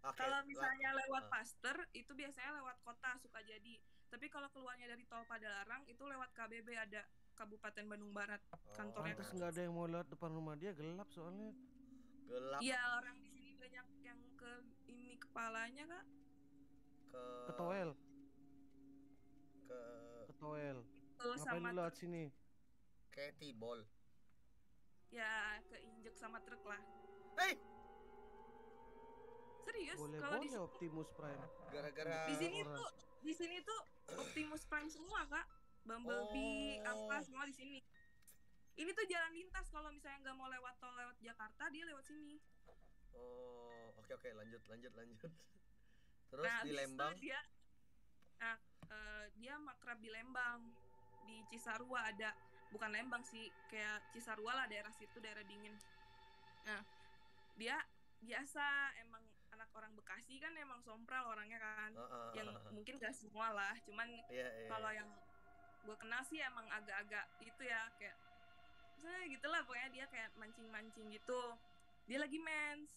Speaker 2: Oke,
Speaker 6: Kalau misalnya lewat Pasteur itu biasanya lewat kota Sukajadi. Tapi kalau keluarnya dari tol Padalarang itu lewat KBB, ada Kabupaten Bandung Barat, kantornya.
Speaker 4: Pantes nggak ada yang mau lewat depan rumah dia, gelap soalnya.
Speaker 2: gelap
Speaker 6: Iya, orang di sini banyak yang ke ini kepalanya, Kak.
Speaker 2: ke
Speaker 4: Ketoel.
Speaker 6: Terus
Speaker 4: Ngapain
Speaker 6: sama
Speaker 4: lu lewat sini?
Speaker 2: kayak tibol.
Speaker 6: ya keinjek sama truk lah. Serius, kalau
Speaker 4: Boleh Optimus Prime.
Speaker 2: Gara-gara
Speaker 6: di sini tuh Optimus Prime semua, Kak. Bumblebee, apa semua di sini. Ini tuh jalan lintas, kalau misalnya nggak mau lewat tol lewat Jakarta, dia lewat sini.
Speaker 2: Oh, oke, lanjut. Terus
Speaker 6: Nah,
Speaker 2: di
Speaker 6: abis itu
Speaker 2: Lembang
Speaker 6: dia makrab di Lembang, di Cisarua ada, bukan Lembang sih, kayak Cisarua lah, daerah situ, daerah dingin. Nah, dia biasa emang anak orang Bekasi kan, emang sompral orangnya kan. Yang mungkin gak semua lah, cuman kalau yang gue kenal sih emang agak-agak itu ya, kayak gitulah, pokoknya dia kayak mancing-mancing gitu. Dia lagi mens,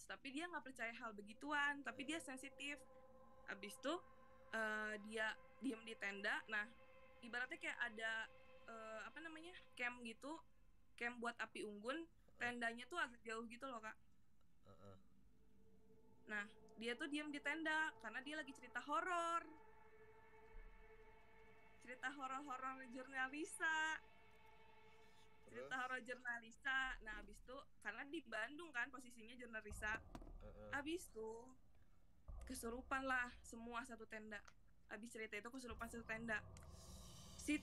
Speaker 6: tapi dia nggak percaya hal begituan, tapi dia sensitif. Abis itu dia diem di tenda. Nah, ibaratnya kayak ada camp gitu, camp buat api unggun. Tendanya tuh agak jauh gitu loh, Kak. Nah, dia tuh diem di tenda karena dia lagi cerita horor jurnalisa. Nah, abis itu karena di Bandung kan posisinya jurnalisa, abis itu kesurupan lah semua satu tenda. Abis cerita itu kesurupan satu tenda. Si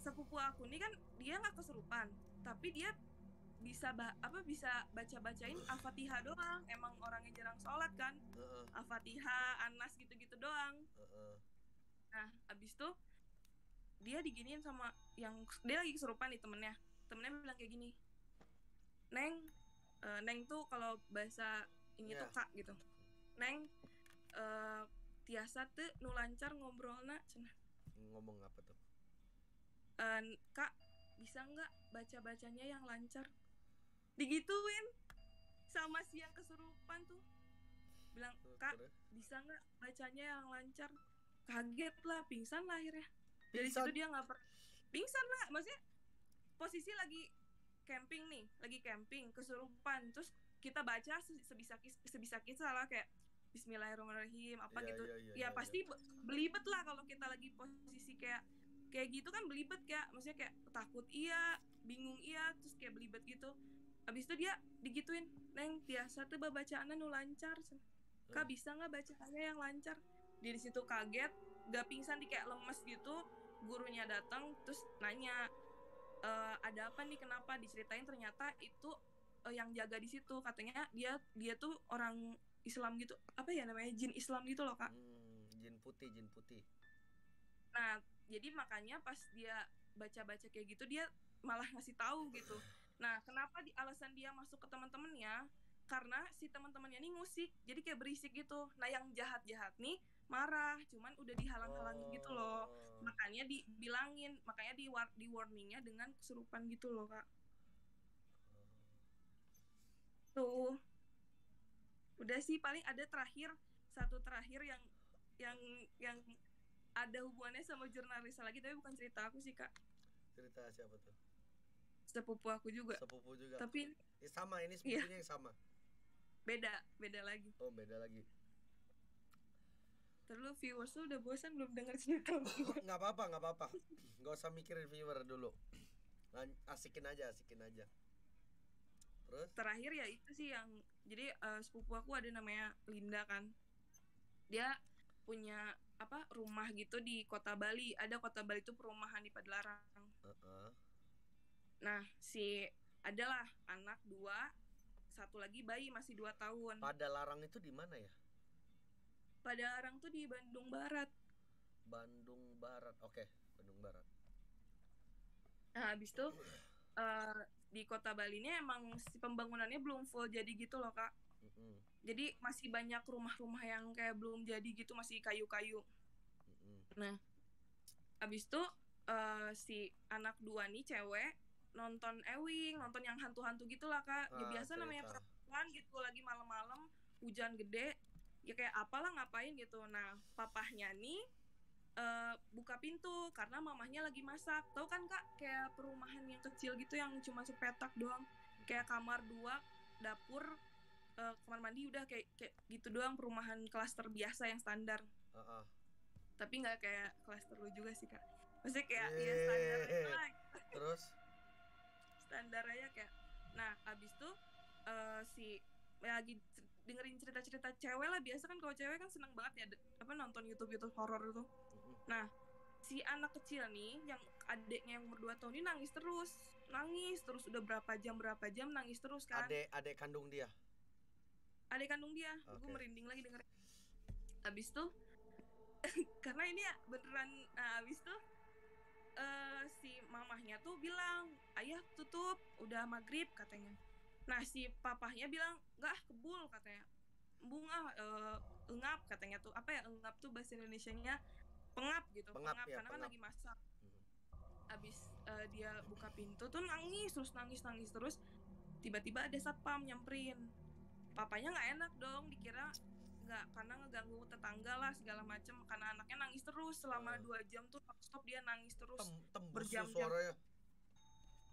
Speaker 6: sepupu aku nih kan, dia nggak kesurupan, tapi dia bisa baca-bacain Al-Fatihah doang. Emang orangnya jarang sholat kan. Al-Fatihah, Anas gitu-gitu doang. Nah, abis itu dia diginiin sama dia lagi kesurupan nih, temennya bilang kayak gini, Neng tuh kalau bahasa ini tuh Kak gitu, Neng tiasa tuh nu lancar ngobrolna cenah.
Speaker 2: Ngomong apa tuh?
Speaker 6: Kak, bisa nggak baca-bacanya yang lancar? Digituin sama si yang kesurupan tuh, bilang, Kak, bisa nggak bacanya yang lancar? Kaget lah, pingsan lah akhirnya. Dari situ dia nggak pingsan lah, maksudnya posisi lagi camping kesurupan, terus kita baca sebisa kita lah, kayak Bismillahirrahmanirrahim apa gitu. Pasti belibet lah kalau kita lagi posisi kayak gitu kan, belibet kayak, maksudnya kayak takut iya, bingung iya, terus kayak belibet gitu. Abis itu dia digituin, Neng biasa tuh bacaannya nu lancar, Kak bisa nggak bacaannya yang lancar? Dia di situ kaget, gak pingsan, di kayak lemes gitu. Gurunya datang terus nanya, ada apa nih, kenapa? Diceritain ternyata itu yang jaga di situ, katanya dia tuh orang Islam gitu, apa ya namanya, jin Islam gitu loh, Kak.
Speaker 2: Jin putih.
Speaker 6: Nah, jadi makanya pas dia baca-baca kayak gitu, dia malah ngasih tahu gitu. Nah, kenapa alasan dia masuk ke teman-temannya, karena si teman-temannya nih ngusik, jadi kayak berisik gitu. Nah, yang jahat-jahat nih marah, cuman udah dihalang-halangin gitu loh. Makanya dibilangin, makanya di warningnya dengan kesurupan gitu loh, Kak. Tuh. Udah sih, paling ada satu terakhir yang yang ada hubungannya sama jurnalis lagi, tapi bukan cerita aku sih Kak,
Speaker 2: Cerita siapa tuh?
Speaker 6: sepupu aku juga,
Speaker 2: Sepupu juga.
Speaker 6: tapi
Speaker 2: Sama, ini
Speaker 6: iya,
Speaker 2: sepupunya yang sama.
Speaker 6: beda lagi.
Speaker 2: Oh, beda lagi.
Speaker 6: Terus viewers tuh udah bosan belum denger cerita aku.
Speaker 2: Nggak apa-apa. Nggak usah mikirin viewer dulu. Asikin aja. Terus?
Speaker 6: Terakhir ya itu sih yang jadi sepupu aku ada namanya Linda kan, dia punya rumah gitu di kota Bali. Ada kota Bali itu perumahan di Padalarang. Nah adalah anak 2, satu lagi bayi masih 2 tahun.
Speaker 2: Padalarang itu di mana ya?
Speaker 6: Padalarang tuh di Bandung Barat.
Speaker 2: Oke, Bandung Barat.
Speaker 6: Nah habis itu di kota Bali ini emang si pembangunannya belum full jadi gitu loh Kak. Jadi masih banyak rumah-rumah yang kayak belum jadi gitu, masih kayu-kayu. Nah habis itu si anak 2 nih cewek nonton Ewing, nonton yang hantu-hantu gitulah Kak. Ya biasa
Speaker 2: cerita.
Speaker 6: namanya perempuan gitu, lagi malam-malam hujan gede, ya kayak apalah ngapain gitu. Nah papahnya nih buka pintu karena mamahnya lagi masak. Tahu kan Kak, kayak perumahan yang kecil gitu yang cuma sepetak doang, kayak kamar 2, dapur, kamar mandi, udah kayak gitu doang, perumahan klaster biasa yang standar. Tapi nggak kayak klaster lu juga sih Kak, maksudnya kayak ya standar aja lah.
Speaker 2: Terus
Speaker 6: Standar aja kayak. Nah abis tuh si lagi dengerin cerita-cerita cewek lah, biasa kan kalau cewek kan seneng banget ya nonton YouTube horor tuh. Nah si anak kecil nih yang adeknya yang umur 2 tahun ini nangis terus udah berapa jam nangis terus kan.
Speaker 2: Adek kandung dia.
Speaker 6: Adik kandung dia.
Speaker 2: Okay.
Speaker 6: Gue merinding lagi dengerin. Abis tuh karena ini ya beneran. Nah abis tuh si mamahnya tuh bilang, ayah tutup, udah maghrib katanya. Nah si papahnya bilang, enggak, kebul katanya, embung engap katanya tuh. Apa ya engap tuh bahasa Indonesianya? Pengap gitu. Pengap ya, karena pengap. Kan lagi masak. Abis dia buka pintu tuh nangis terus. Tiba-tiba ada satpam nyamperin. Papanya nggak enak dong, dikira nggak, karena ngeganggu tetangga lah segala macem, karena anaknya nangis terus selama 2 jam tuh stop, dia nangis terus berjam-jam.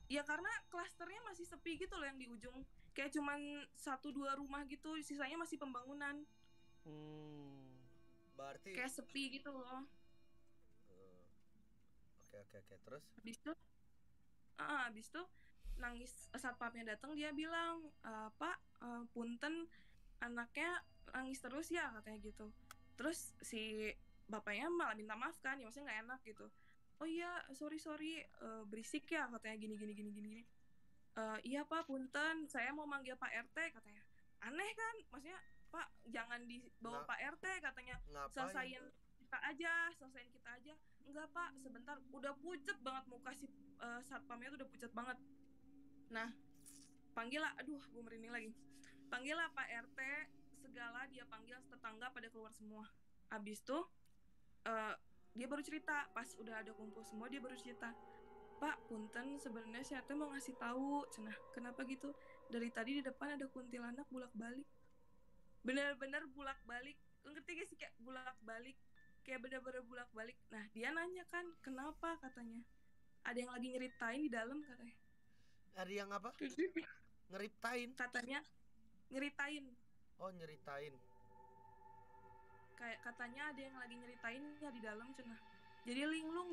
Speaker 6: Ya karena klasternya masih sepi gitu loh, yang di ujung kayak cuman 1-2 rumah gitu, sisanya masih pembangunan.
Speaker 2: Berarti
Speaker 6: kayak sepi gitu loh.
Speaker 2: Oke, terus
Speaker 6: habis tuh nangis, satpamnya datang, dia bilang, Pak, punten, anaknya nangis terus ya katanya gitu. Terus si bapaknya malah minta maaf kan, ya maksudnya nggak enak gitu. Oh iya, sorry, berisik ya katanya, gini. Iya Pak, punten, saya mau manggil Pak RT katanya. Aneh kan, maksudnya Pak jangan dibawa Pak RT katanya. Selesaiin kita aja. Enggak Pak, sebentar. Udah pucet banget muka si satpamnya tuh, udah pucet banget. Nah panggil lah, aduh gue merinding lagi. Panggil lah Pak RT, segala dia panggil, tetangga pada keluar semua. Abis tuh dia baru cerita, pas udah ada kumpul semua dia baru cerita, Pak punten, sebenarnya saya mau ngasih tahu, cenah, kenapa gitu, dari tadi di depan ada kuntilanak bolak-balik, bener-bener bolak-balik, ngerti gak sih, kayak bolak-balik, kayak bener-bener bolak-balik. Nah dia nanya kan, kenapa katanya, ada yang lagi nyeritain di dalam katanya.
Speaker 2: Ada yang apa? Ngeriptain?
Speaker 6: Katanya nyeritain.
Speaker 2: Oh, nyeritain.
Speaker 6: Kayak katanya ada yang lagi nyeritain ya di dalam cenah. Jadi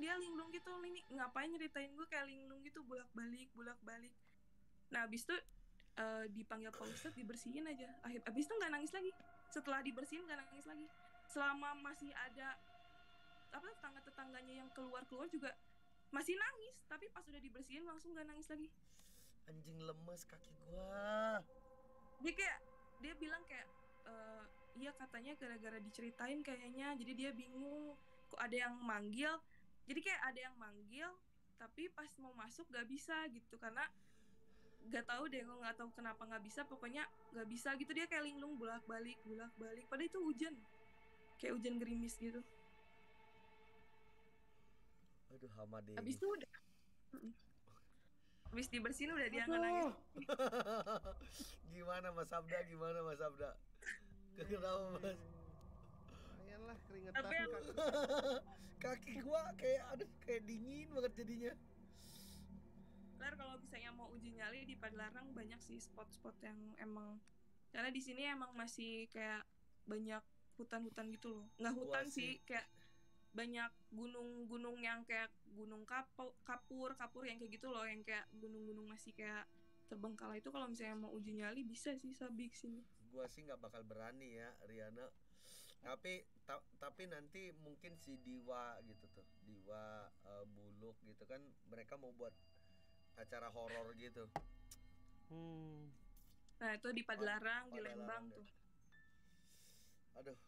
Speaker 6: dia linglung gitu, ini ngapain nyeritain gue kayak linglung gitu, bolak-balik. Nah abis itu dipanggil Pak Ustadz, dibersihin aja. Abis itu nggak nangis lagi. Setelah dibersihin nggak nangis lagi. Selama masih ada tetangga-tetangganya yang keluar juga masih nangis, tapi pas udah dibersihin langsung nggak nangis lagi.
Speaker 2: Anjing, lemes kaki gua.
Speaker 6: Dia bilang kayak iya katanya gara-gara diceritain kayaknya, jadi dia bingung kok ada yang manggil. Jadi kayak ada yang manggil tapi pas mau masuk gak bisa gitu, karena gak tahu deh, gue gak tahu kenapa gak bisa, pokoknya gak bisa gitu. Dia kayak linglung bolak-balik, padahal itu hujan, kayak hujan gerimis gitu.
Speaker 2: Aduh, hama deh.
Speaker 6: Abis itu udah habis dibersihin udah dia nggak nangis.
Speaker 2: Gimana Mas Abda? Kenapa mas?
Speaker 4: Lumayan lah keringetan
Speaker 6: Tapi yang-
Speaker 4: kaki.
Speaker 2: Kaki gua kayak aduh kayak dingin banget jadinya.
Speaker 6: Lar, kalau misalnya mau uji nyali di Padalarang banyak sih spot-spot yang emang, karena di sini emang masih kayak banyak hutan-hutan gitu loh. Nggak
Speaker 2: Gua
Speaker 6: hutan
Speaker 2: sih-
Speaker 6: sih, kayak banyak gunung-gunung yang kayak gunung kapur yang kayak gitu loh, yang kayak gunung-gunung masih kayak terbengkalai. Itu kalau misalnya mau uji nyali bisa sih Sabi sini.
Speaker 2: Gua sih nggak bakal berani ya Riana. Tapi nanti mungkin si Diwa gitu tuh, Diwa Buluk gitu kan, mereka mau buat acara horor gitu.
Speaker 6: Nah itu di Padalarang, di
Speaker 2: Padalarang
Speaker 6: Lembang
Speaker 2: deh.
Speaker 6: tuh.
Speaker 2: Aduh.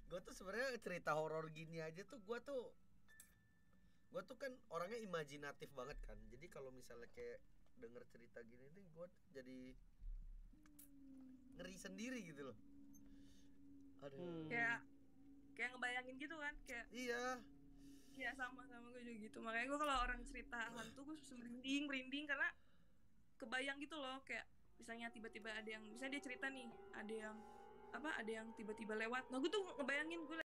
Speaker 2: Gue tuh sebenarnya cerita horor gini aja tuh gue tuh kan orangnya imajinatif banget kan. Jadi kalau misalnya kayak denger cerita gini nih gue jadi ngeri sendiri gitu loh. Aduh.
Speaker 6: Kayak ngebayangin gitu kan, kayak
Speaker 2: Iya.
Speaker 6: ya sama gue juga gitu. Makanya gue kalau orang cerita hantu gue merinding karena kebayang gitu loh, kayak misalnya tiba-tiba ada yang, misalnya dia cerita nih, ada yang tiba-tiba lewat. Nah gue tuh ngebayangin gue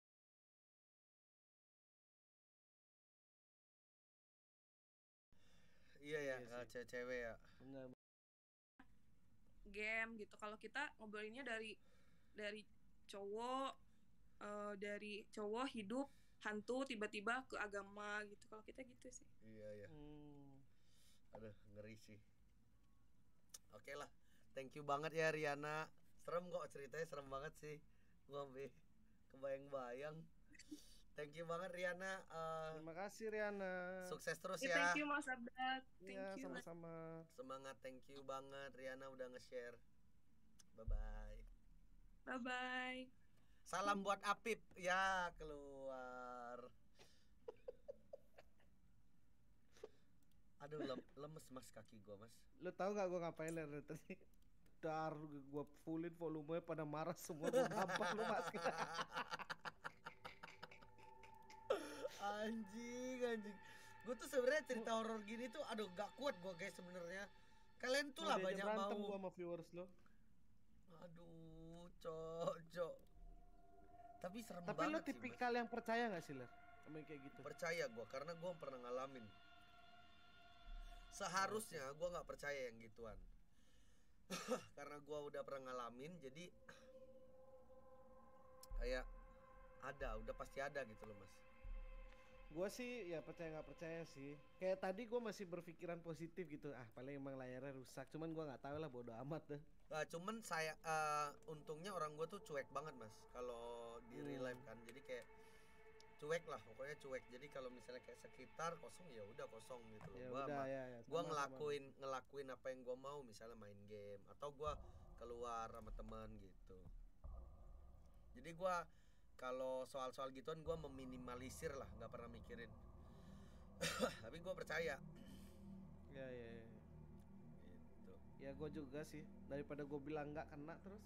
Speaker 2: Iya ya,
Speaker 4: Iya sih.
Speaker 2: cewek-cewek ya.
Speaker 4: Benar.
Speaker 6: game gitu. Kalau kita ngobrolinnya dari cowok, dari cowok hidup hantu tiba-tiba ke agama gitu. Kalau kita gitu sih.
Speaker 2: Iya ya. Aduh, ngeri sih. Oke lah. Thank you banget ya Riana. Serem kok ceritanya, serem banget sih. Gua sampai kebayang-bayang. Thank you banget Riana.
Speaker 4: Terima kasih Riana.
Speaker 2: Sukses terus
Speaker 6: Ya,
Speaker 2: ya.
Speaker 6: thank you Mas Abdat.
Speaker 4: Iya,
Speaker 6: Thank you.
Speaker 4: sama-sama.
Speaker 2: Semangat, thank you banget Riana udah nge-share. Bye-bye.
Speaker 6: Bye-bye.
Speaker 2: Salam buat Apip ya, keluar. Aduh, lemes mas kaki gua mas.
Speaker 4: Lu tahu nggak gue ngapain dari tadi? Dar, gue fullin volumenya pada marah semua, gue gampang lu mas.
Speaker 2: Anjing. Gue tuh sebenarnya cerita horor gini tuh, aduh gak kuat gue guys sebenarnya. Kalian tuh lah banyak
Speaker 4: berantem
Speaker 2: mau.
Speaker 4: gue sama viewers lo.
Speaker 2: Aduh, cok. Tapi serem
Speaker 4: Tapi
Speaker 2: banget
Speaker 4: lo
Speaker 2: sih,
Speaker 4: tipikal yang percaya nggak sih Ler? Sama yang kayak gitu.
Speaker 2: Mas. Percaya gue, karena gue pernah ngalamin. Seharusnya gue nggak percaya yang gituan. Karena gue udah pernah ngalamin, jadi kayak udah pasti ada gitu loh mas.
Speaker 4: Gue sih ya percaya nggak percaya sih. Kayak tadi gue masih berpikiran positif gitu. Ah paling emang layarnya rusak. Cuman gue nggak tahu lah, bodo amat deh.
Speaker 2: Nah, cuman saya untungnya orang gue tuh cuek banget mas kalau di real life kan, jadi kayak cuek lah, pokoknya cuek. Jadi kalau misalnya kayak sekitar kosong ya udah kosong gitu
Speaker 4: Ya
Speaker 2: loh.
Speaker 4: udah ya.
Speaker 2: Gua
Speaker 4: sama-sama.
Speaker 2: ngelakuin apa yang gua mau, misalnya main game atau gua keluar sama teman gitu. Jadi gua kalau soal-soal gituan gua meminimalisir lah, nggak pernah mikirin. Tapi gua percaya.
Speaker 4: Ya.
Speaker 2: Gitu.
Speaker 4: Ya gue juga sih. Daripada gue bilang nggak kena terus.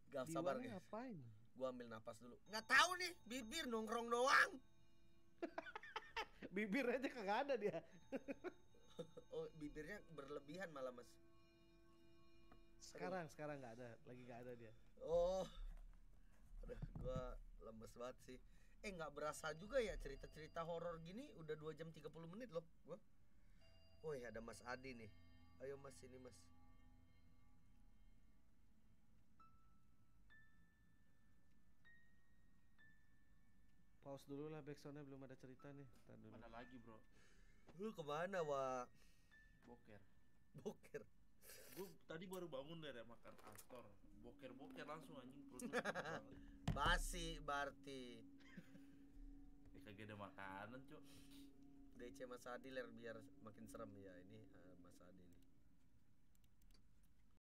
Speaker 2: Gak sabar
Speaker 4: Diwan
Speaker 2: guys.
Speaker 4: ngapain?
Speaker 2: Gua ambil napas dulu. Nggak tahu nih, bibir nongkrong doang.
Speaker 4: Bibir aja kagak ada dia.
Speaker 2: Oh, bibirnya berlebihan malah mas.
Speaker 4: Sekarang nggak ada, lagi nggak ada dia.
Speaker 2: Oh, udah gua lemes banget sih. Nggak berasa juga ya cerita-cerita horor gini udah 2 jam 30 menit loh gua. Woi, ada Mas Adi nih. Ayo Mas, sini Mas.
Speaker 4: Pause dulu lah, backsoundnya belum ada cerita nih. Tar dulu.
Speaker 7: Mana lagi bro?
Speaker 2: Lu kemana Wak?
Speaker 7: Boker.
Speaker 2: Boker.
Speaker 7: Gue tadi baru bangun dari makan Astor. Boker langsung anjing perut gua sakit banget.
Speaker 2: Basi berarti.
Speaker 7: Kagak ada makanan cok.
Speaker 2: DC Mas Adi ler biar makin serem ya ini Mas Adi nih.